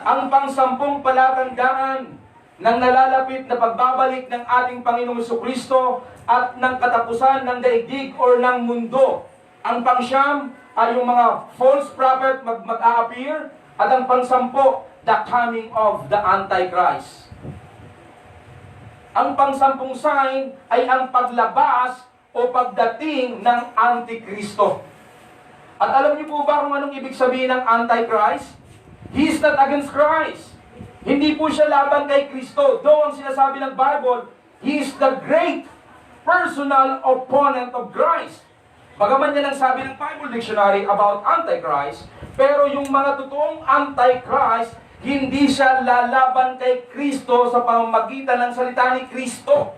Speaker 3: Ang pangsampung palatandaan ng nalalapit na pagbabalik ng ating Panginoong Jesucristo at ng katapusan ng daigdig or ng mundo. Ang pangsyam ay yung mga false prophet mag-a-appear at ang pangsampo, the coming of the Antichrist. Ang pangsampung sign ay ang paglabas o pagdating ng Antikristo. At alam niyo po ba kung anong ibig sabihin ng Antichrist? He is not against Christ. Hindi po siya laban kay Kristo. Though ang sinasabi ng Bible, He is the great personal opponent of Christ. Bagaman yan ang sabi ng Bible Dictionary about Antichrist, pero yung mga totoong Antichrist, hindi siya lalaban kay Kristo sa pamamagitan ng salita ni Kristo.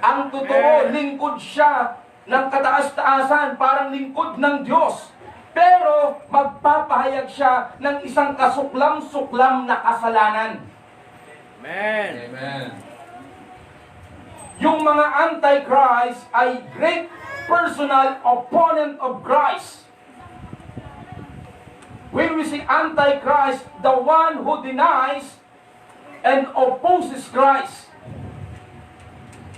Speaker 3: Ang totoo, lingkod siya ng kataas-taasan, parang lingkod ng Diyos. Pero magpapahayag siya ng isang kasuklam-suklam na kasalanan.
Speaker 5: Amen.
Speaker 4: Amen.
Speaker 3: Yung mga Antichrist ay great personal opponent of Christ. When we say Antichrist, the one who denies and opposes Christ.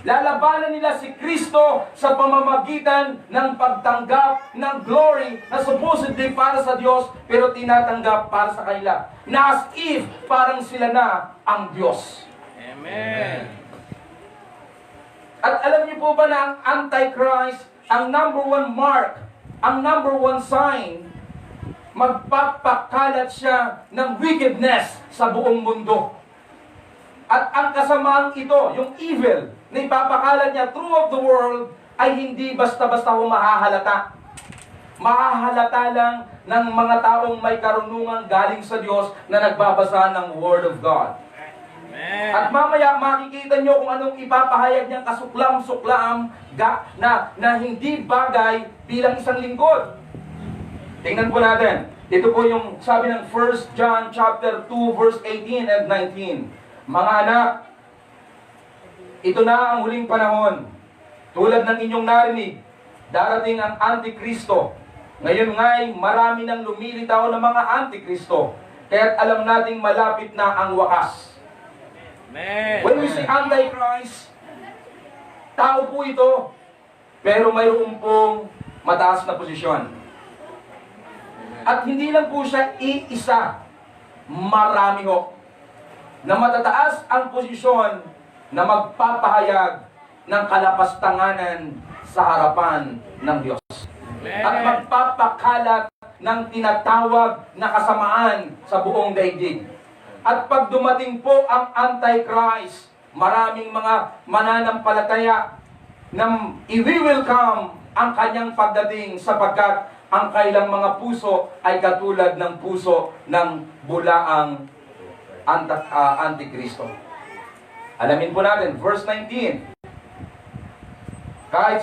Speaker 3: Lalabanan nila si Kristo sa pamamagitan ng pagtanggap ng glory na supposedly para sa Diyos pero tinatanggap para sa kanila. Na as if parang sila na ang Diyos.
Speaker 5: Amen.
Speaker 3: At alam niyo po ba na ang Antichrist, ang number one mark, ang number one sign, magpapakalat siya ng wickedness sa buong mundo. At ang kasamaang ito, yung evil, na ipapakalat niya throughout the world, ay hindi basta-basta humahahalata. Mahahalata lang ng mga taong may karunungan galing sa Diyos na nagbabasa ng Word of God.
Speaker 5: Amen.
Speaker 3: At mamaya makikita nyo kung anong ipapahayag niyang kasuklam-suklam na hindi bagay bilang isang lingkod. Tingnan po natin. Ito po yung sabi ng 1 John chapter 2 verse 18 and 19. Mga anak, ito na ang huling panahon. Tulad ng inyong narinig, darating ang Antikristo. Ngayon nga'y marami nang lumilitaw ng mga Antikristo. Kaya't alam nating malapit na ang wakas.
Speaker 5: Amen.
Speaker 3: When we say Antichrist, tao po ito, pero mayroon pong mataas na posisyon. At hindi lang po siya iisa, marami ho, na matataas ang posisyon na magpapahayag ng kalapastanganan sa harapan ng Diyos. At magpapakalat ng tinatawag na kasamaan sa buong daigdig. At pag dumating po ang Antichrist, maraming mga mananampalataya na i-welcome ang kanyang pagdating sapagkat ang kailang mga puso ay katulad ng puso ng bulaang Antikristo. Alamin po natin, verse 19. Kahit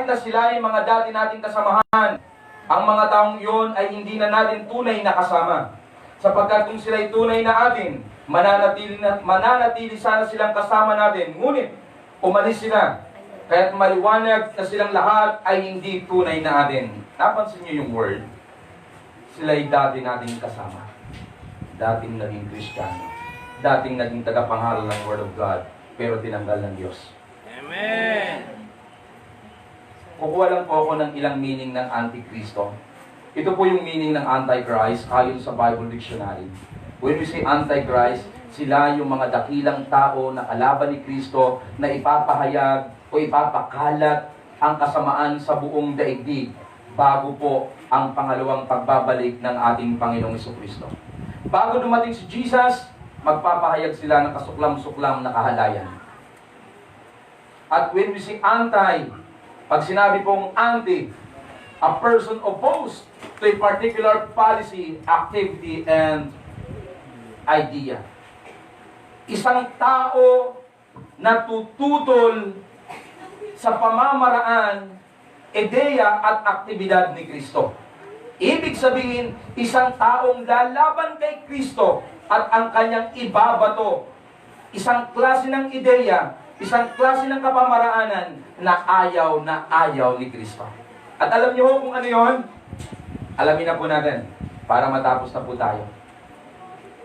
Speaker 3: na sila ay mga dati nating kasamahan, ang mga taong iyon ay hindi na natin tunay na kasama. Sapagkat kung sila ay tunay na atin, mananatili sana silang kasama natin. Ngunit, umalis sila. Kaya't maliwanag na silang lahat ay hindi tunay na atin. Napansin niyo yung word? Sila ay dati nating kasama. Dating naging Kristiyano. Dating naging tagapangaral ng Word of God. Pero tinanggal ng Diyos.
Speaker 5: Amen.
Speaker 3: Kukuha lang po ako ng ilang meaning ng Antikristo. Ito po yung meaning ng Antichrist ayon sa Bible Dictionary. When we say Antichrist, sila yung mga dakilang tao na kalaban ni Kristo na ipapahayag o ipapakalat ang kasamaan sa buong daigdig. bago po ang pangalawang pagbabalik ng ating Panginoong Jesucristo. Bago dumating si Jesus, magpapahayag sila ng kasuklam-suklam na kahalayan. At when we see anti, pag sinabi pong anti, a person opposed to a particular policy, activity, and idea. Isang tao na tututol sa pamamaraan, ideya at aktibidad ni Kristo. Ibig sabihin, isang taong lalaban kay Kristo at ang kanyang ibabato, isang klase ng ideya, isang klase ng kapamaraanan na ayaw ni Kristo. At alam niyo kung ano yon? Alamin na po natin para matapos na po tayo.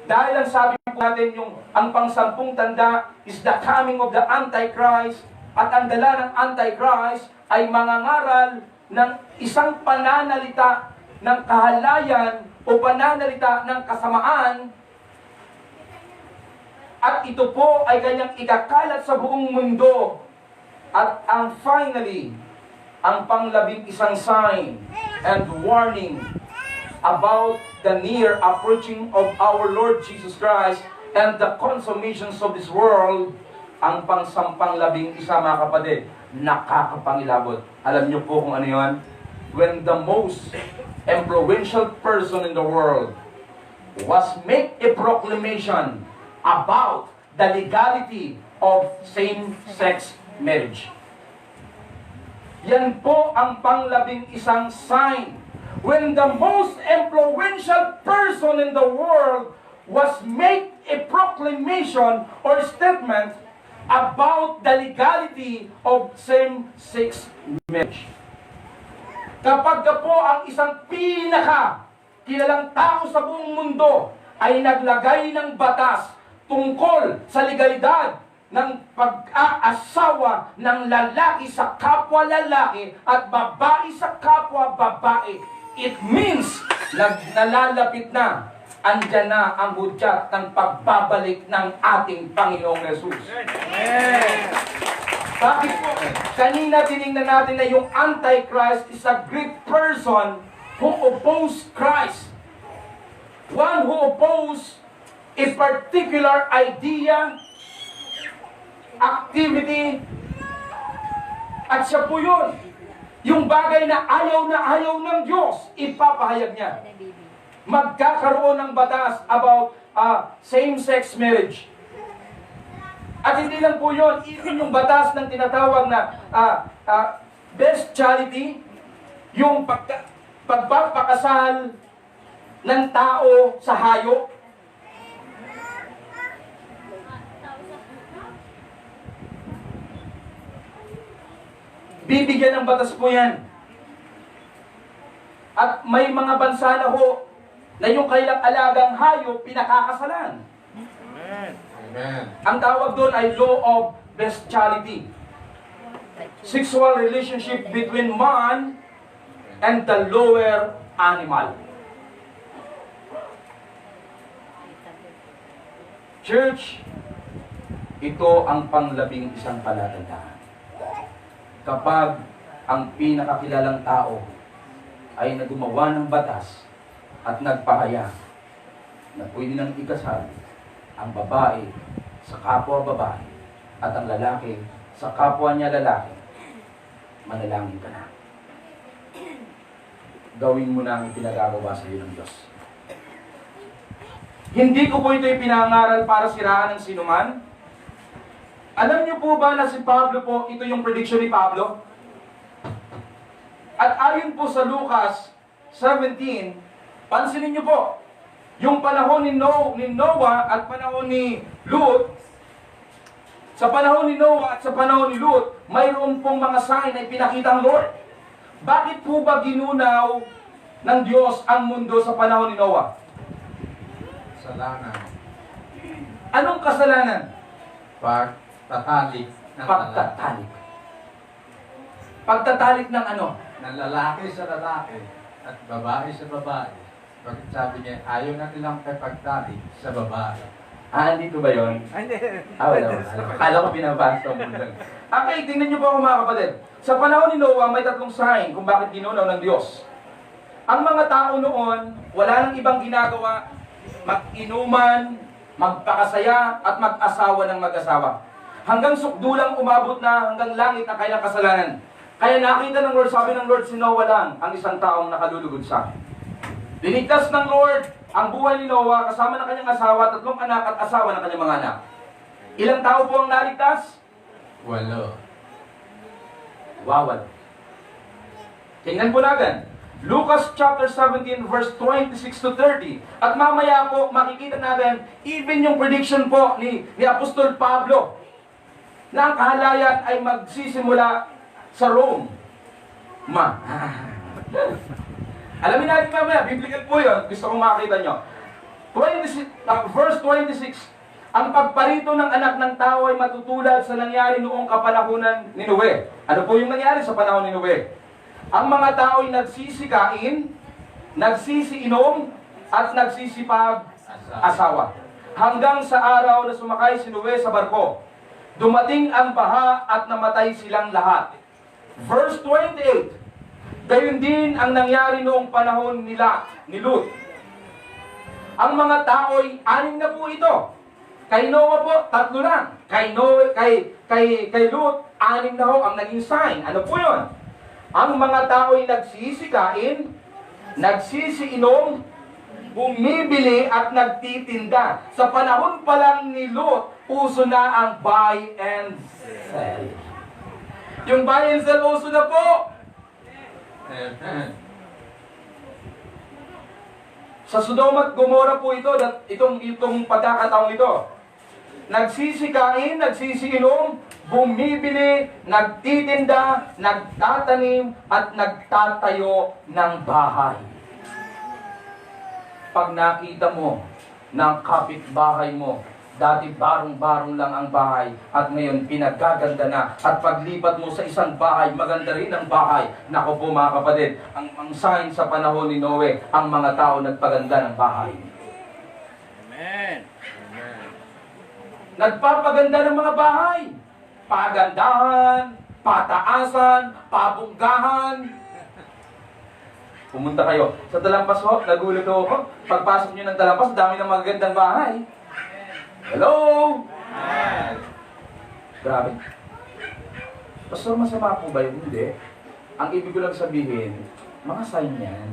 Speaker 3: Dahil ang sabi po natin ang pang-10 tanda is the coming of the Antichrist, at ang dala ng Antichrist ay mangangaral ng isang pananalita ng kahalayan o pananalita ng kasamaan, at ito po ay kanyang ikakalat sa buong mundo. At ang finally, ang pang-11 sign and warning about the near approaching of our Lord Jesus Christ and the consummations of this world, ang pang-11 mga kapatid, nakakapangilabot. Alam niyo po kung ano yun? When the most influential person in the world was make a proclamation about the legality of same-sex marriage. Yan po ang pang-11 sign. When the most influential person in the world was make a proclamation or statement about the legality of same-sex marriage. Kapag po ang isang kilalang tao sa buong mundo ay naglagay ng batas tungkol sa legalidad ng pag-aasawa ng lalaki sa kapwa lalaki at babae sa kapwa babae, it means nalalapit na, andyan na ang hudyat ng pagbabalik ng ating Panginoong Jesus. Bakit po? Kanina tinignan natin na yung Antichrist is a great person who opposed Christ. One who opposed a particular idea, activity, at siya po yun. Yung bagay na ayaw ng Diyos, ipapahayag niya. Magkakaroon ng batas about same-sex marriage. At hindi lang po yun, even yung batas ng tinatawag na bestiality, yung pagpapakasal ng tao sa hayop. Bibigyan ng batas po yan. At may mga bansa na ho, na yung kailang alagang hayop, pinakakasalan.
Speaker 5: Amen.
Speaker 4: Amen.
Speaker 3: Ang tawag doon ay law of bestiality. Sexual relationship between man and the lower animal. Church, ito ang pang-11 palatandaan. Kapag ang pinakakilalang tao ay nagumawa ng batas at nagpahayag na pwede nang ikasal ang babae sa kapwa babae at ang lalaki sa kapwa niya lalaki, manalangin ka na. Gawin mo na ang pinagagawa sa iyo ng Diyos. Hindi ko po ito ipinangaral para siraan ng sinuman. Alam niyo po ba na si Pablo po, ito yung prediction ni Pablo? At ayon po sa Lucas 17, pansinin niyo po, yung panahon ni Noah at panahon ni Lut, sa panahon ni Noah at sa panahon ni Lut, mayroon pong mga sign na ipinakita ang Lord. Bakit po ba ginunaw ng Diyos ang mundo sa panahon ni Noah?
Speaker 4: Kasalanan.
Speaker 3: Anong kasalanan?
Speaker 4: Pagtatalik ng
Speaker 3: Pagtatalik. Pagtatalik ng ano?
Speaker 4: ng lalaki sa lalaki at babae sa babae. Bakit sabi niya, ayaw na nilang pagtalik sa babae.
Speaker 3: Andito ba yun? Wala. Akala ko binabasa mo lang. Okay, tingnan niyo po ako mga kapatid. Sa panahon ni Noah, may tatlong sign kung bakit ginunaw ng Diyos. Ang mga tao noon, wala nang ibang ginagawa, mag-inuman, magpakasaya, at mag-asawa ng mag-asawa. Hanggang sukdulang umabot na hanggang langit ang kailang kasalanan. Kaya nakita ng Lord, sabi ng Lord, si Noah lang ang isang taong nakalulugod sa. Dinigtas ng Lord ang buhay ni Noah kasama ng kanyang asawa, 3 anak at asawa ng kanyang mga anak. Ilang tao po ang naligtas?
Speaker 4: 8.
Speaker 3: Wawal. Tingnan po natin. Lucas chapter 17 verse 26 to 30. At mamaya po makikita natin even yung prediction po ni Apostol Pablo na ang kahalayan ay magsisimula sa Rome. Alamin natin mamaya, biblical po yun. Gusto kong makita nyo. Verse 26, ang pagparito ng anak ng tao ay matutulad sa nangyari noong kapanahunan ni Noe. Ano po yung nangyari sa panahon ni Noe? Ang mga tao ay nagsisikain, nagsisiinom, at nagsisipag-asawa. Hanggang sa araw na sumakay si Noe sa barko. Dumating ang baha at namatay silang lahat. Verse 28, gayon din ang nangyari noong panahon ni Lut. Ang mga tao'y 6 na po ito. Kay Noah po, 3 lang. Kay Lut, 6 na ho ang naging sign. Ano po yun? Ang mga tao'y nagsisikain, nagsisiinom, bumibili at nagtitinda. Sa panahon pa lang ni Lut, uso na ang buy and sell. Yung buy and sell uso na po. Sa Sodoma at Gomora po ito, itong pagkakataong ito. Nagsisikain, nagsisiinom, bumibili, nagtitinda, nagtatanim, at nagtatayo ng bahay. Pag nakita mo ng kapitbahay mo, dati barong-barong lang ang bahay at ngayon pinagaganda na. At paglipat mo sa isang bahay, maganda rin ang bahay. Nako po mga kapatid, ang sign sa panahon ni Noe, ang mga tao nagpaganda ng bahay.
Speaker 5: Amen.
Speaker 3: Nagpapaganda ng mga bahay. Pagandahan, pataasan, pabunggahan. Pumunta kayo sa Talampas ho, nagulat ako. Pagpasok nyo ng Talampas, dami ng magagandang bahay. Hello? Grabe. Pastor, masama po ba yun? Hindi. Ang ibig ko lang sabihin, mga sign yan.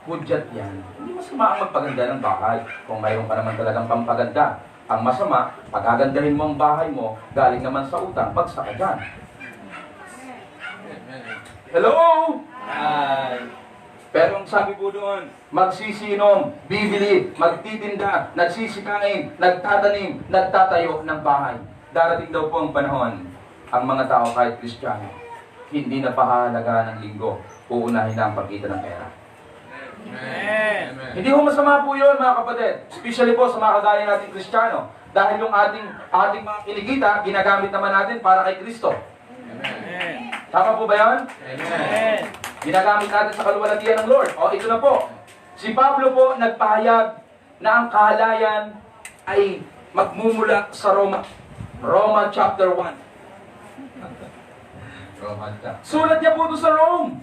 Speaker 3: Hudyat yan. Hindi masama ang magpaganda ng bahay kung mayroon ka naman talagang pampaganda. Ang masama, pagagandahin mo ang bahay mo, galing naman sa utang, pagsaka dyan. Hello? Hi. Pero ang sabi po doon, magsisinom, bibili, magtitinda, nagsisikain, nagtatanim, nagtatayo ng bahay. Darating daw po ang panahon, ang mga tao kahit Kristiyano, hindi na pahalaga ng linggo, uunahin na ang pagkita ng pera.
Speaker 5: Amen.
Speaker 3: Hindi ko masama po yun mga kapatid, especially po sa mga kagaya nating Kristiyano, dahil yung ating mga kinikita, ginagamit naman natin para kay Kristo.
Speaker 5: Amen.
Speaker 3: Tama po ba yun?
Speaker 5: Amen.
Speaker 3: Ginagamit natin sa kaluwalhatian ng Lord. O, ito na po. Si Pablo po nagpahayag na ang kahalayan ay magmumula sa Roma. Roma chapter 1. Sulat niya po ito sa Rome.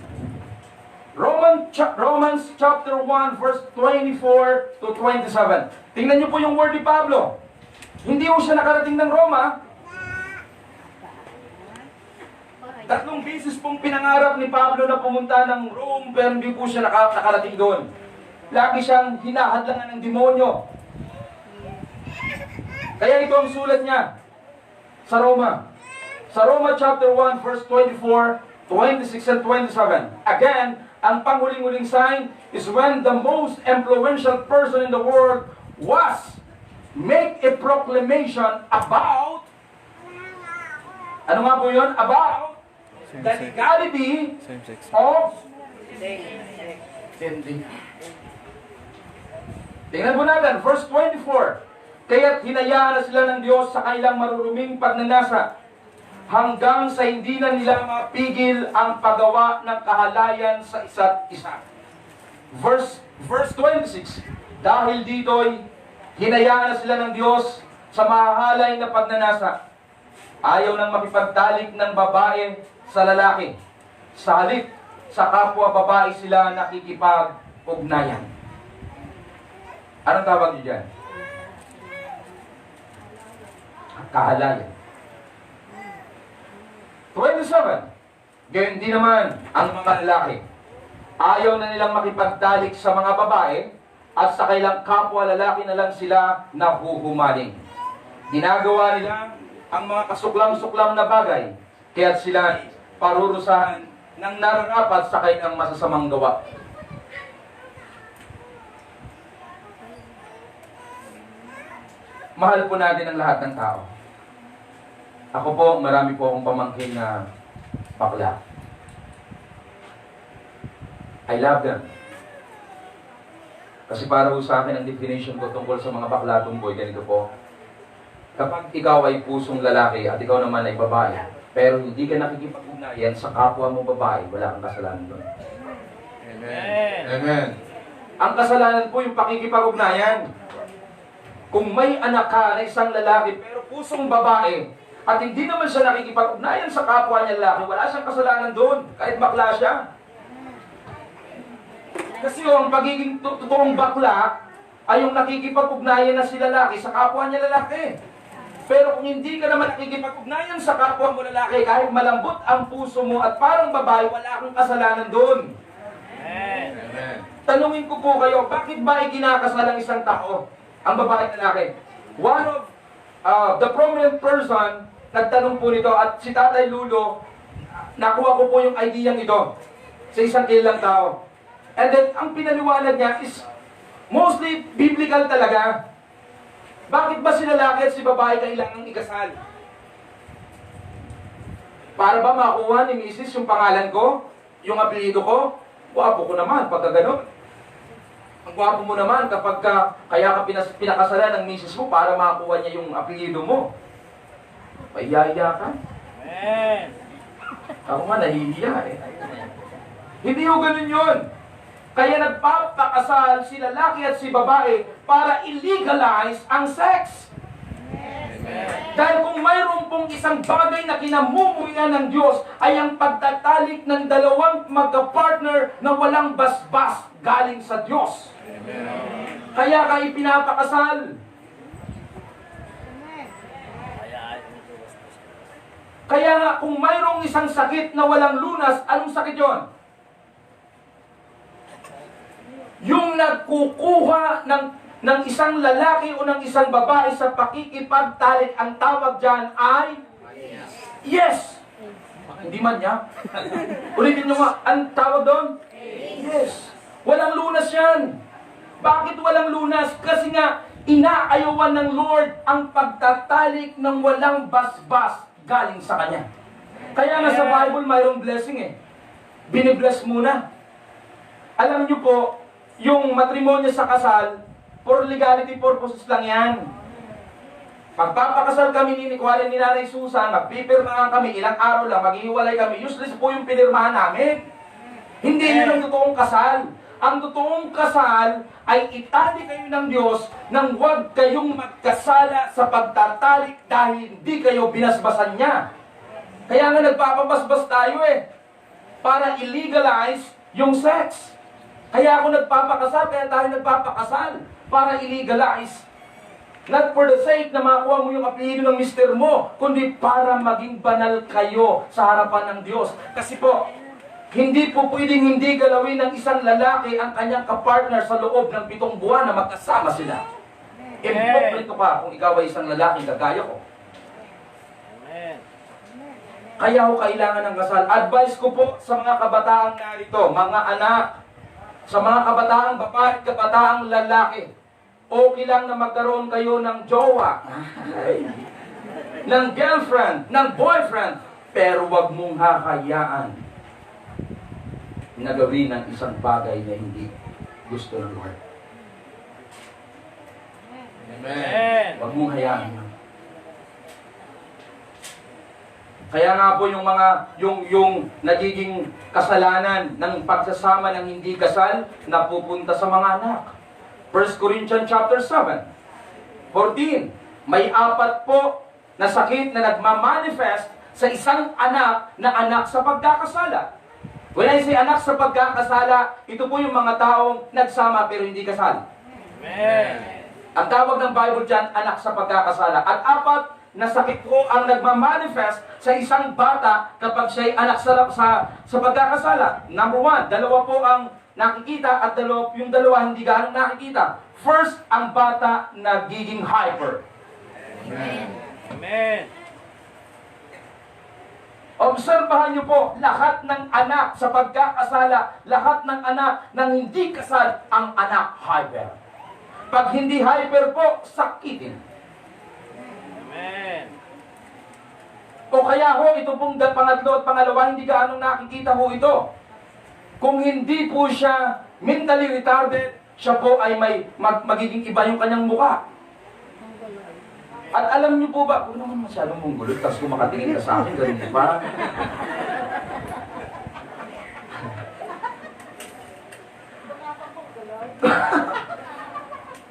Speaker 3: Romans chapter 1 verse 24 to 27. Tingnan niyo po yung word ni Pablo. Hindi po siya nakarating ng Roma. 3 beses pong pinangarap ni Pablo na pumunta ng Rome, pero hindi po siya nakarating doon. Lagi siyang hinahadlangan ng demonyo. Kaya ito ang sulat niya sa Roma. Sa Roma chapter 1 verse 24, 26 and 27. Again, ang panghuling-huling sign is when the most influential person in the world was make a proclamation about, ano nga po yun? About the legality of sending. Tingnan po natin, verse 24. Kaya't hinayaan na sila ng Diyos sa kanilang maruruming pagnanasa hanggang sa hindi na nila mapigil ang paggawa ng kahalayan sa isa't isa. Verse 26. Dahil dito'y hinayaan na sila ng Diyos sa mahahalay na pagnanasa. Ayaw nang makipagtalik ng babae sa lalaki. Sa halip, sa kapwa babae sila nakikipag-ugnayan. Anong tawag niyo dyan? Kahalayan. 27. Gayon din naman ang mga lalaki. Ayaw na nilang makipagtalik sa mga babae at sa kailang kapwa lalaki na lang sila nahuhumaling. Ginagawa nila ang mga kasuklam-suklam na bagay, kaya sila parurusahan ng nararapat sa kanilang masasamang gawa. Mahal po natin ang lahat ng tao. Ako po, marami po akong pamangkin na bakla. I love them. Kasi para po sa akin, ang definition ko tungkol sa mga bakla tumboy, ganito po. Kapag ikaw ay pusong lalaki at ikaw naman ay babae, pero hindi ka nakikipag-ugnayan sa kapwa mo babae, wala kang kasalanan doon.
Speaker 5: Amen.
Speaker 4: Amen.
Speaker 3: Ang kasalanan po yung pakikipag-ugnayan. Kung may anak ka na isang lalaki pero pusong babae at hindi naman siya nakikipag-ugnayan sa kapwa niya lalaki, wala siyang kasalanan doon, kahit bakla siya. Kasi yung pagiging totoong bakla ay yung nakikipag-ugnayan na si lalaki sa kapwa niya lalaki. Pero kung hindi ka naman nakikipag-ugnayan sa kapwa mo lalaki, kahit malambot ang puso mo at parang babae, wala kang kasalanan doon.
Speaker 5: Amen.
Speaker 4: Amen.
Speaker 3: Tanungin ko po kayo, bakit ba ikinakasal ang isang tao? Ang babae at lalaki. One of the prominent person, nagtanong po nito at si Tatay Lulo, nakuha ko po yung ideyang ito sa isang kilalang tao. And then, ang pinaliwanag niya is mostly biblical talaga. Bakit ba si lalaki at si babae kailangang ikasal? Para ba makuha ni Mrs. yung pangalan ko? Yung apelyido ko? Wapo ko naman pagka gano'n. Ang gwapo mo naman kapag kaya ka pinakasalan ng Mrs. mo para makakuha niya yung apelyido mo. Pahiyaya ka.
Speaker 5: Amen.
Speaker 3: Ako nga nahihiya eh. Hindi ho ganun yun. Kaya nagpapakasal si lalaki at si babae para illegalize ang sex. Dahil kung mayroon pong isang bagay na kinamumuhian ng Diyos ay ang pagtatalik ng dalawang magka-partner na walang basbas galing sa Diyos. Kaya ka ipinapakasal. Kaya nga kung mayroong isang sakit na walang lunas, anong sakit yon? Yung nagkukuha ng isang lalaki o ng isang babae sa pakikipagtalik, ang tawag dyan ay yes. Hindi man niya. Ulitin nyo nga, ang tawag doon? Yes. Walang lunas yan. Bakit walang lunas? Kasi nga, inaayawan ng Lord ang pagtatalik ng walang basbas galing sa Kanya. Kaya nga sa Bible, mayroong blessing eh. Binibless muna. Alam nyo po, yung matrimonyo sa kasal, for legality purposes lang yan. Pagpapakasal kami ni Nanay Susan, magpipirmahan kami, ilang araw lang, maghihiwalay kami, useless po yung pinirmahan namin. Hindi yun ang totoong kasal. Ang totoong kasal ay itali kayo ng Diyos nang huwag kayong magkasala sa pagtatalik dahil hindi kayo binasbasan niya. Kaya nga nagpapabasbas tayo eh, para illegalize yung sex. Kaya ako nagpapakasal, kaya tayo nagpapakasal, para illegalize. Not for the sake na makuha mo yung apelyido ng mister mo, kundi para maging banal kayo sa harapan ng Diyos. Kasi po, hindi po pwedeng hindi galawin ng isang lalaki ang kanyang kapartner sa loob ng 7 buwan na magkasama sila. Impokrito ka kung ikaw ay isang lalaki kagaya ko.
Speaker 5: Amen.
Speaker 3: Kaya ho kailangan ng kasal. Advice ko po sa mga kabataang narito, mga anak, sa mga kabataang babae at kabataang lalaki, okay lang na magkaroon kayo ng jowa, ng girlfriend, ng boyfriend, pero wag mong hahayaan na gawin ng isang bagay na hindi gusto ng Lord.
Speaker 5: Amen.
Speaker 3: Wag mong hayaan yun. Kaya nga po yung nagiging kasalanan ng pagsasama ng hindi kasal napupunta sa mga anak. 1 Corinthians chapter 7, 14. May 4 po na sakit na nagmamanifest sa isang anak na anak sa pagkakasala. When I say anak sa pagkakasala, ito po yung mga taong nagsama pero hindi kasal.
Speaker 5: Amen.
Speaker 3: Ang tawag ng Bible dyan, anak sa pagkakasala. At 4 na sakit po ang nagmamanifest sa isang bata kapag siya'y anak sa pagkakasala. Number 1, 2 po ang nakikita at yung dalawa hindi ganong nakikita. First, ang bata nagiging hyper.
Speaker 5: Amen.
Speaker 3: Obserbahan niyo po, lahat ng anak sa pagkakasala, lahat ng anak ng hindi kasal, ang anak hyper. Pag hindi hyper po, sakitin.
Speaker 5: Amen.
Speaker 3: O kaya ho, ito pong pangatlo at pangalawa, hindi gaanong nakikita ho ito. Kung hindi po siya mentally retarded, siya po ay magiging iba yung kanyang mukha. At alam niyo po ba, kung naman masyadong munggulot, tapos kung makatingin ka sa akin, ganun pa.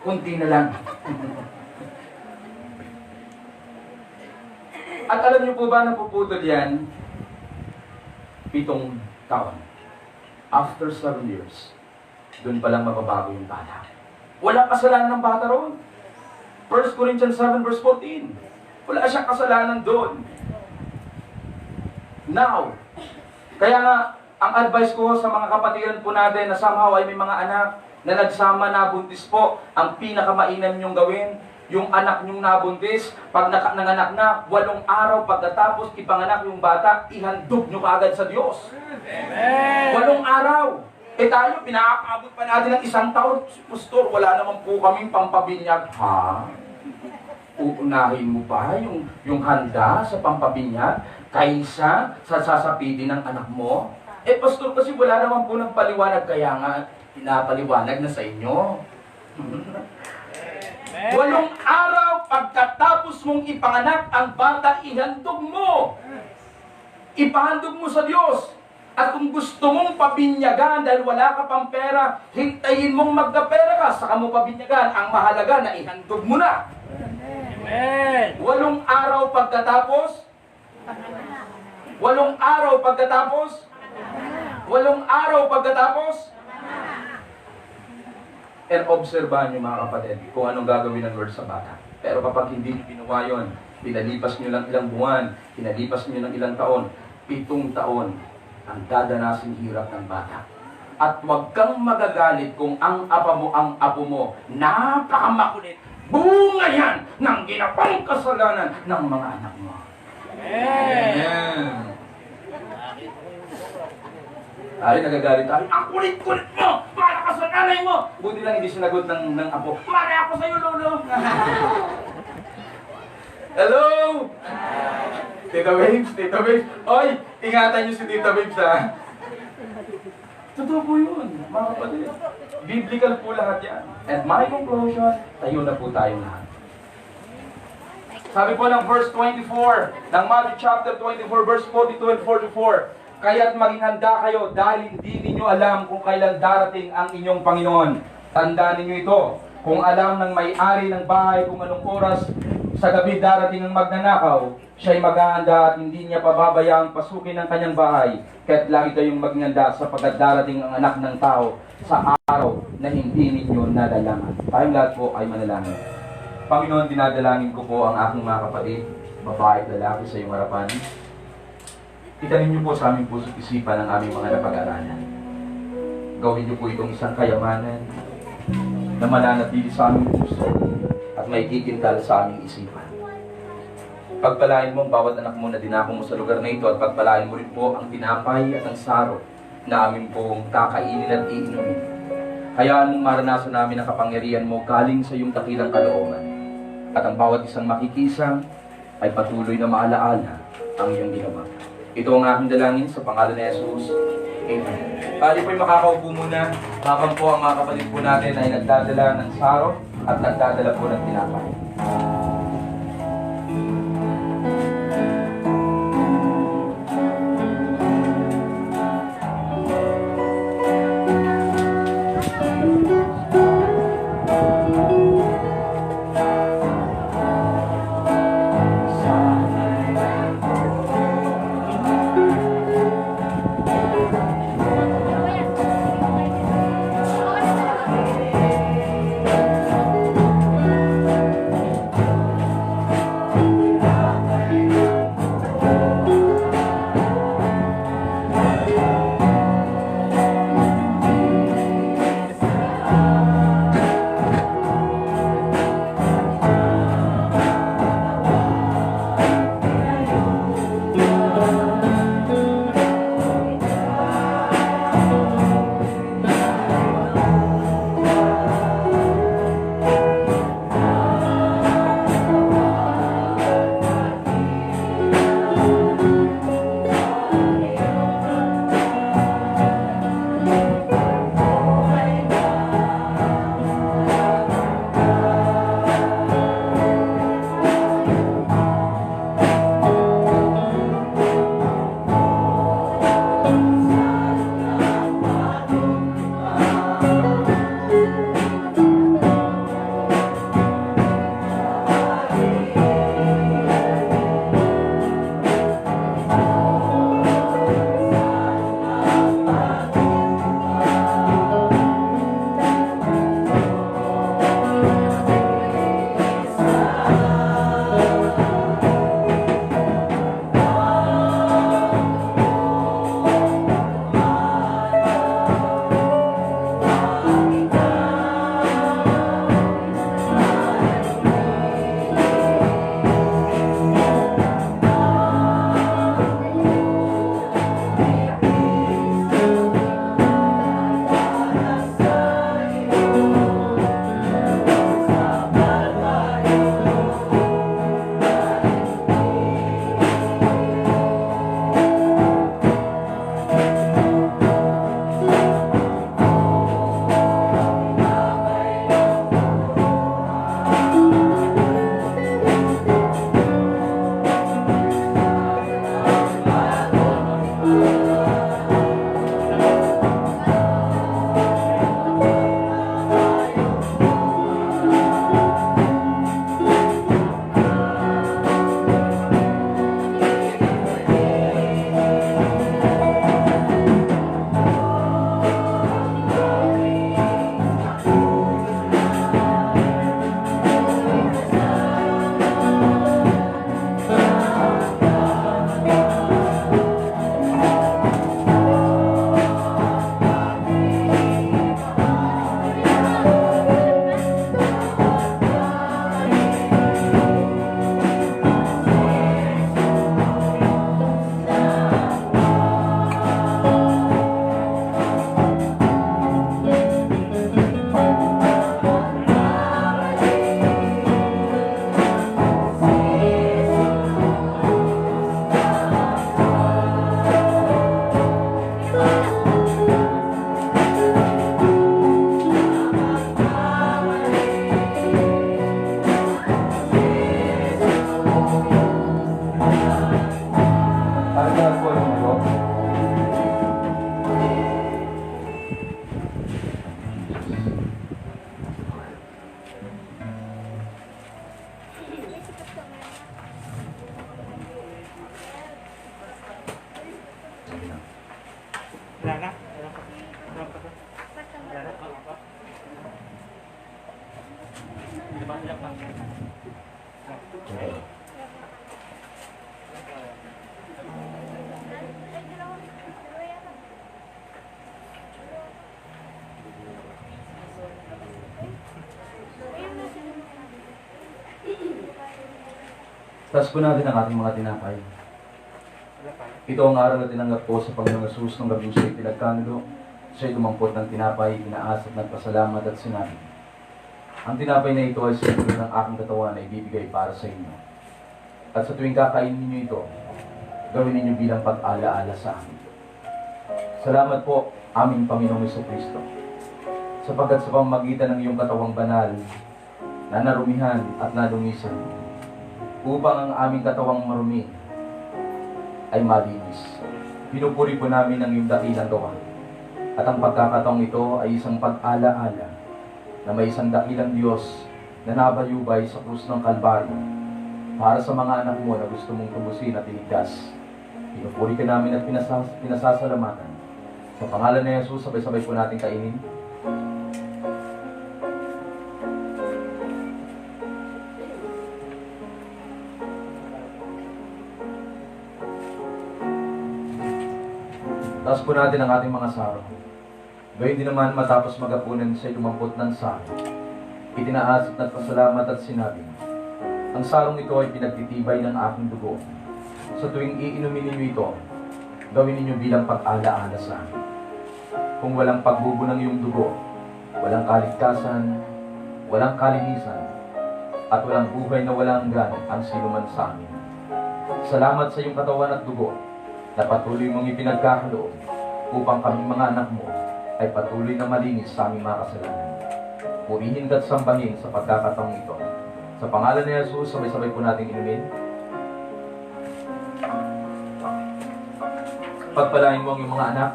Speaker 3: Kunti na lang. At alam niyo po ba, napuputol yan, 7 taon. After 7 years, doon pa lang mababago yung bata. Wala kasalanan ng bata roon. 1 Corinthians 7 verse 14. Wala siyang kasalanan doon. Now, kaya nga, ang advice ko sa mga kapatiran po natin na somehow ay may mga anak na nagsama na buntis po, ang pinakamainam niyong gawin, yung anak niyong nabuntis, pag nanganak na, 8 araw pagkatapos ipanganak yung bata, ihandog niyo kaagad sa Diyos.
Speaker 5: Amen.
Speaker 3: 8 araw. Eh tayo, pinakaabot pa natin ng 1 taon. Pastor, wala naman po kaming pampabinyag. Ha? Uunahin mo pa yung handa sa pampabinyag kaysa sa sasapitin ng anak mo? Eh pastor, kasi wala naman po ng paliwanag, kaya nga pinapaliwanag na sa inyo. 8 araw pagkatapos mong ipanganak ang bata, ihandog mo. Ipahandog mo sa Diyos. At kung gusto mong pabinyagan dahil wala ka pang pera, hintayin mong magkapera ka, saka mo pabinyagan. Ang mahalaga na ihandog mo na.
Speaker 5: Amen.
Speaker 3: 8 araw pagkatapos, 8 araw pagkatapos, 8 araw pagkatapos, and obserbahan nyo mga kapatid kung anong gagawin ng Lord sa bata. Pero kapag hindi nyo ginawa yun, pinalipas nyo lang ilang buwan, pinalipas nyo ng ilang taon, 7 taon, ang dadanasin hirap ng bata. At huwag kang magagalit kung ang apo mo, napakamakulit, bunga yan ng ginapang kasalanan ng mga anak mo.
Speaker 5: Amen.
Speaker 3: Tayo nagagalit tayo, ang kulit-kulit mo! Para ka sa nanay mo! Buti lang hindi sinagot ng apo, mara ako sa'yo, lolo! Hello! Tita Babes, Tita Babes. Oy, ingatan niyo si Tita Babes, ha? Totoo po yun, mga kapatid. Biblical po lahat yan. And my conclusion, tayo na po tayong lahat. Sabi po ng verse 24, ng Matthew chapter 24, verse 42 and 44, kaya't maging handa kayo dahil hindi ninyo alam kung kailan darating ang inyong Panginoon. Tandaan ninyo ito, kung alam ng may-ari ng bahay kung anong oras sa gabi darating ang magnanakaw, siya'y maghahanda at hindi niya pababayaang pasukin ang kanyang bahay. Kaya't lagi kayong maghanda sapagkat darating ang anak ng tao sa araw na hindi ninyo nadalaman. Tayong lahat po ay manalangin. Panginoon, dinadalangin ko po ang aking mga kapatid, babae at lalaki sa iyong harapan. Itanin niyo po sa aming puso't isipan ang aming mga napag-aralan. Gawin niyo po itong isang kayamanan na mananatili sa aming puso at may kikintal sa aming isipan. Pagpalain mo ang bawat anak mo na dinako mo sa lugar na ito at pagpalain mo rin po ang tinapay at ang saro na amin pong kakainin at iinumin. Hayaan mong maranasan namin ang kapangyarihan mo galing sa iyong dakilang kalooban. At ang bawat isang makikisang ay patuloy na maalaala ang iyong ginawa. Ito ang aking dalangin sa pangalan ni Jesus. Amen. Pali po'y makakaupo muna habang po ang mga kapatid po natin ay nagdadala ng saro at nagdadala po ng tinapay. Taas po natin ang ating mga tinapay. Ito ang araw na tinanggap ko sa Panginoong Jesus ng gabi siya'y pinagkanulo. Siya'y dumampot ng tinapay, inaas at nagpasalamat at sinabi, ang tinapay na ito ay simbolo ng aking katawan na ibibigay para sa inyo. At sa tuwing kakainin ninyo ito, gawin ninyo bilang pag-alaala sa akin. Salamat po, aming Panginoong Jesucristo, sapagkat sa pamamagitan ng iyong katawang banal na narumihan at nadungisan, upang ang aming katawang marumi ay malinis. Pinupuri po namin ang iyong dakilang gawa. At ang pagkakataong ito ay isang pag-alaala na may isang dakilang Diyos na nabayubay sa krus ng Kalbaryo para sa mga anak mo na gusto mong tubusin at iligtas. Pinupuri ka namin at pinasasalamatan. Sa pangalan ni Jesus, sabay-sabay po natin kainin. Taas po natin ang ating mga saro. Gayun din naman matapos magapunan siya lumampot ng saro. Itinaas at nagpasalamat at sinabi, ang sarong ito ay pinagtitibay ng aking dugo. Sa tuwing iinumin ninyo ito, gawin ninyo bilang pag-alaala sa akin. Kung walang pagbubo ng iyong dugo, walang kaligtasan, walang kalinisan, at walang buhay na walang hanggan ang sinuman sa amin. Salamat sa iyong katawan at dugo na patuloy mong ipinagkakaloob upang kaming mga anak mo ay patuloy na malinis sa aming mga kasalanan. Purihin at sambahin sa pagkakataong ito. Sa pangalan ni Jesus, sabay-sabay po natin inumin. Pagpalain mo ang iyong mga anak.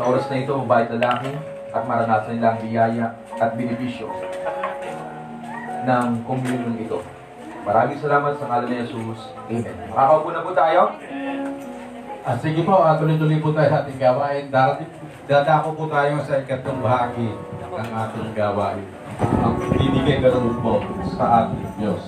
Speaker 3: Sa oras na ito, babae at lalaki, at maranasan nila ang biyaya at benepisyo ng komunyon ito. Maraming salamat sa ngalan ni Jesus. Amen. Makakaupo na po tayo.
Speaker 4: Sige po, tuloy-tuloy po tayo sa ating gawain. Dadako po tayo sa ikatlong bahagi ng ating gawain. Ang bibigay ganun po sa ating Diyos.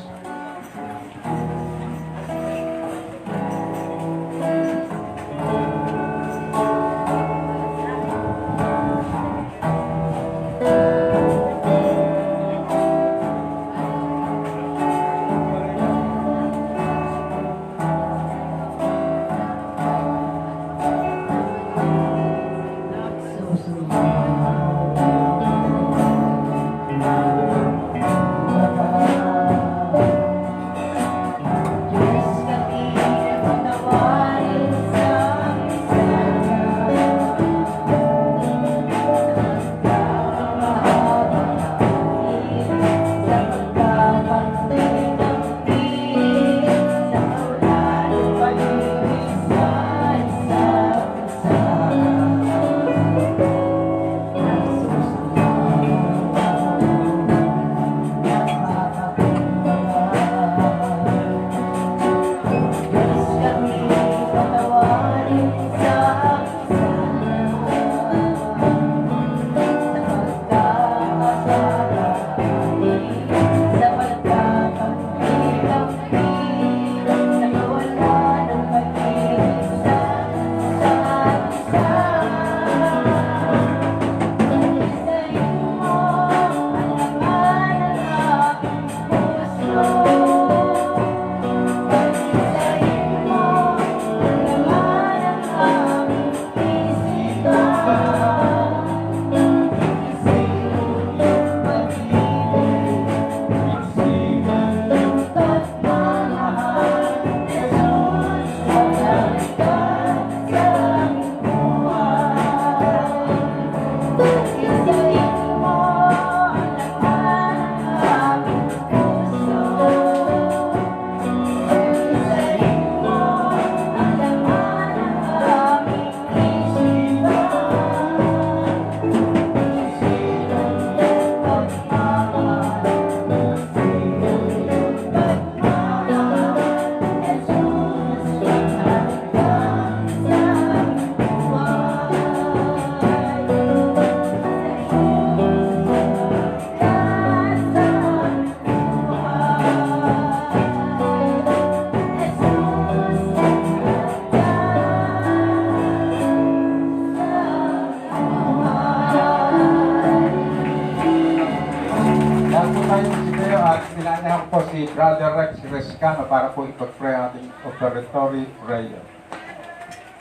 Speaker 4: Lahat po tayo si Deo at nilanahan po si Brother Rex Rescano para po ipag-pray ang ating operatory prayer.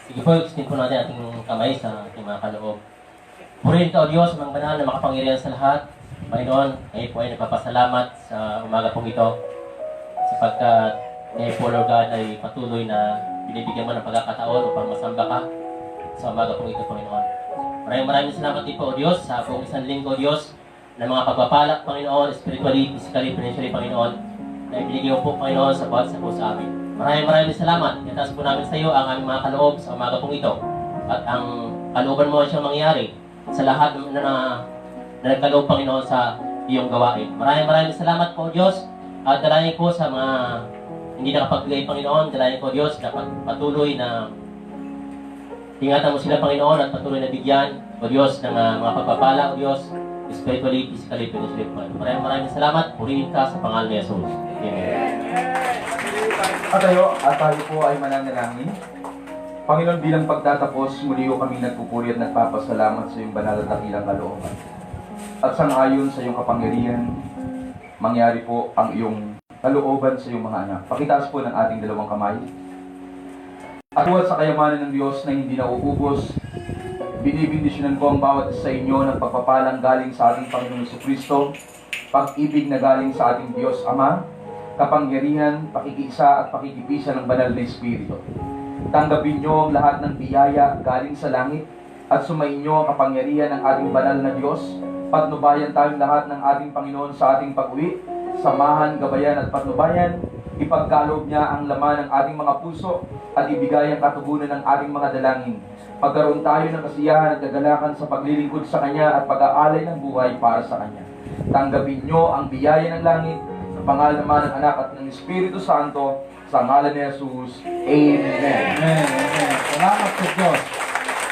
Speaker 6: Sige po, extend po natin ating kamay sa ating mga kaloob. Purihin ka, O Diyos, mga banal na makapangyarihan sa lahat. Panginoon, ngayon po ay nagpapasalamat sa umaga pong ito sapagkat ngayon po, Lord God, ay patuloy na binibigyan mo ng pagkakataon upang masamba ka sa umaga pong ito, Panginoon. Maraming salamat din po, O Diyos, sa buong isang linggo, O Diyos, ng mga pagpapalak, Panginoon, spiritually, physically, financially, Panginoon, na ibinigay mo po, Panginoon, sa bawat sa po sa amin. Maraming salamat. Itaas po namin sa iyo ang aming mga kaloob sa umaga pong ito at ang kalooban mo siyang mangyari sa lahat na nagkaloob, Panginoon, sa iyong gawain. Maraming salamat po, Diyos, at dalangin po sa mga hindi nakapagbigay, Panginoon, dalangin po, Diyos, na patuloy na ingatan mo sila, Panginoon, at patuloy na bigyan, O Diyos, ng mga pagpapala, O Diyos, spiritually, physically, financially, Panginoon. Maraming salamat. Purihin ka sa pangalan ni Jesus. Amen.
Speaker 3: At tayo po ay mananalangin. Panginoon, bilang pagtatapos, muli ko kami nagpupuri at nagpapasalamat sa iyong banal at dakilang kalooban. At sangayon sa iyong kapangyarihan, mangyari po ang iyong kalooban sa iyong mga anak. Pakitaas po ng ating dalawang kamay. At buhat sa kayamanan ng Diyos na hindi nauubos, binibindisyonan ko ang bawat isa sa inyo ng pagpapalang galing sa ating Panginoon Jesucristo, pag-ibig na galing sa ating Diyos Ama, kapangyarihan, pakikiisa at pakikipisa ng banal na Espiritu. Tanggapin niyo ang lahat ng biyaya galing sa langit at sumain niyo ang kapangyarihan ng ating banal na Diyos. Patnubayan tayong lahat ng ating Panginoon sa ating pag-uwi, samahan, gabayan at patnubayan. Ipagkaloob niya ang laman ng ating mga puso at ibigay ang katugunan ng ating mga dalangin. Pagkaroon tayo ng kasiyahan at kagalakan sa paglilingkod sa Kanya at pag-aalay ng buhay para sa Kanya. Tanggapin niyo ang biyaya ng langit sa pangalan naman ng Anak at ng Espiritu Santo sa ngalan ni Jesus. Amen.
Speaker 4: Amen. Amen. Salamat sa Diyos.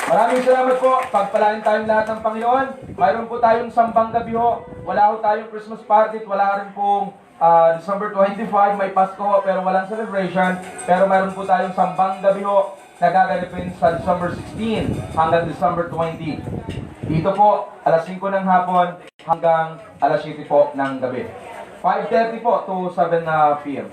Speaker 3: Maraming salamat po. Pagpalain tayong lahat ng Panginoon. Mayroon po tayong sambang gabi ho. Wala ho tayong Christmas party at wala rin pong December 25. May Pasko ho pero walang celebration. Pero mayroon po tayong sambang gabi ho na gaganapin sa December 16 hanggang December 20. Dito po, alas 5 ng hapon hanggang alas 7 po ng gabi. 5:30 po to 7 p.m.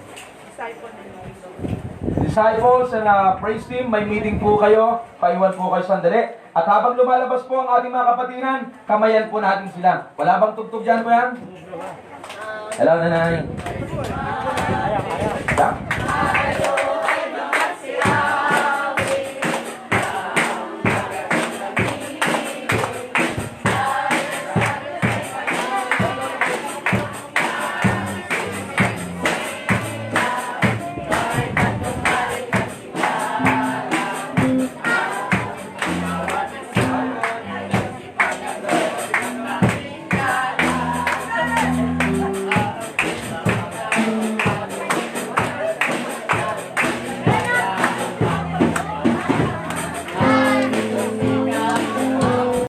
Speaker 3: Disciples and praise team, may meeting po kayo. Paiwan po kayo sandali. At habang lumalabas po ang ating mga kapatiran, kamayan po natin sila. Wala bang tugtog dyan po yan? Hello, nanay.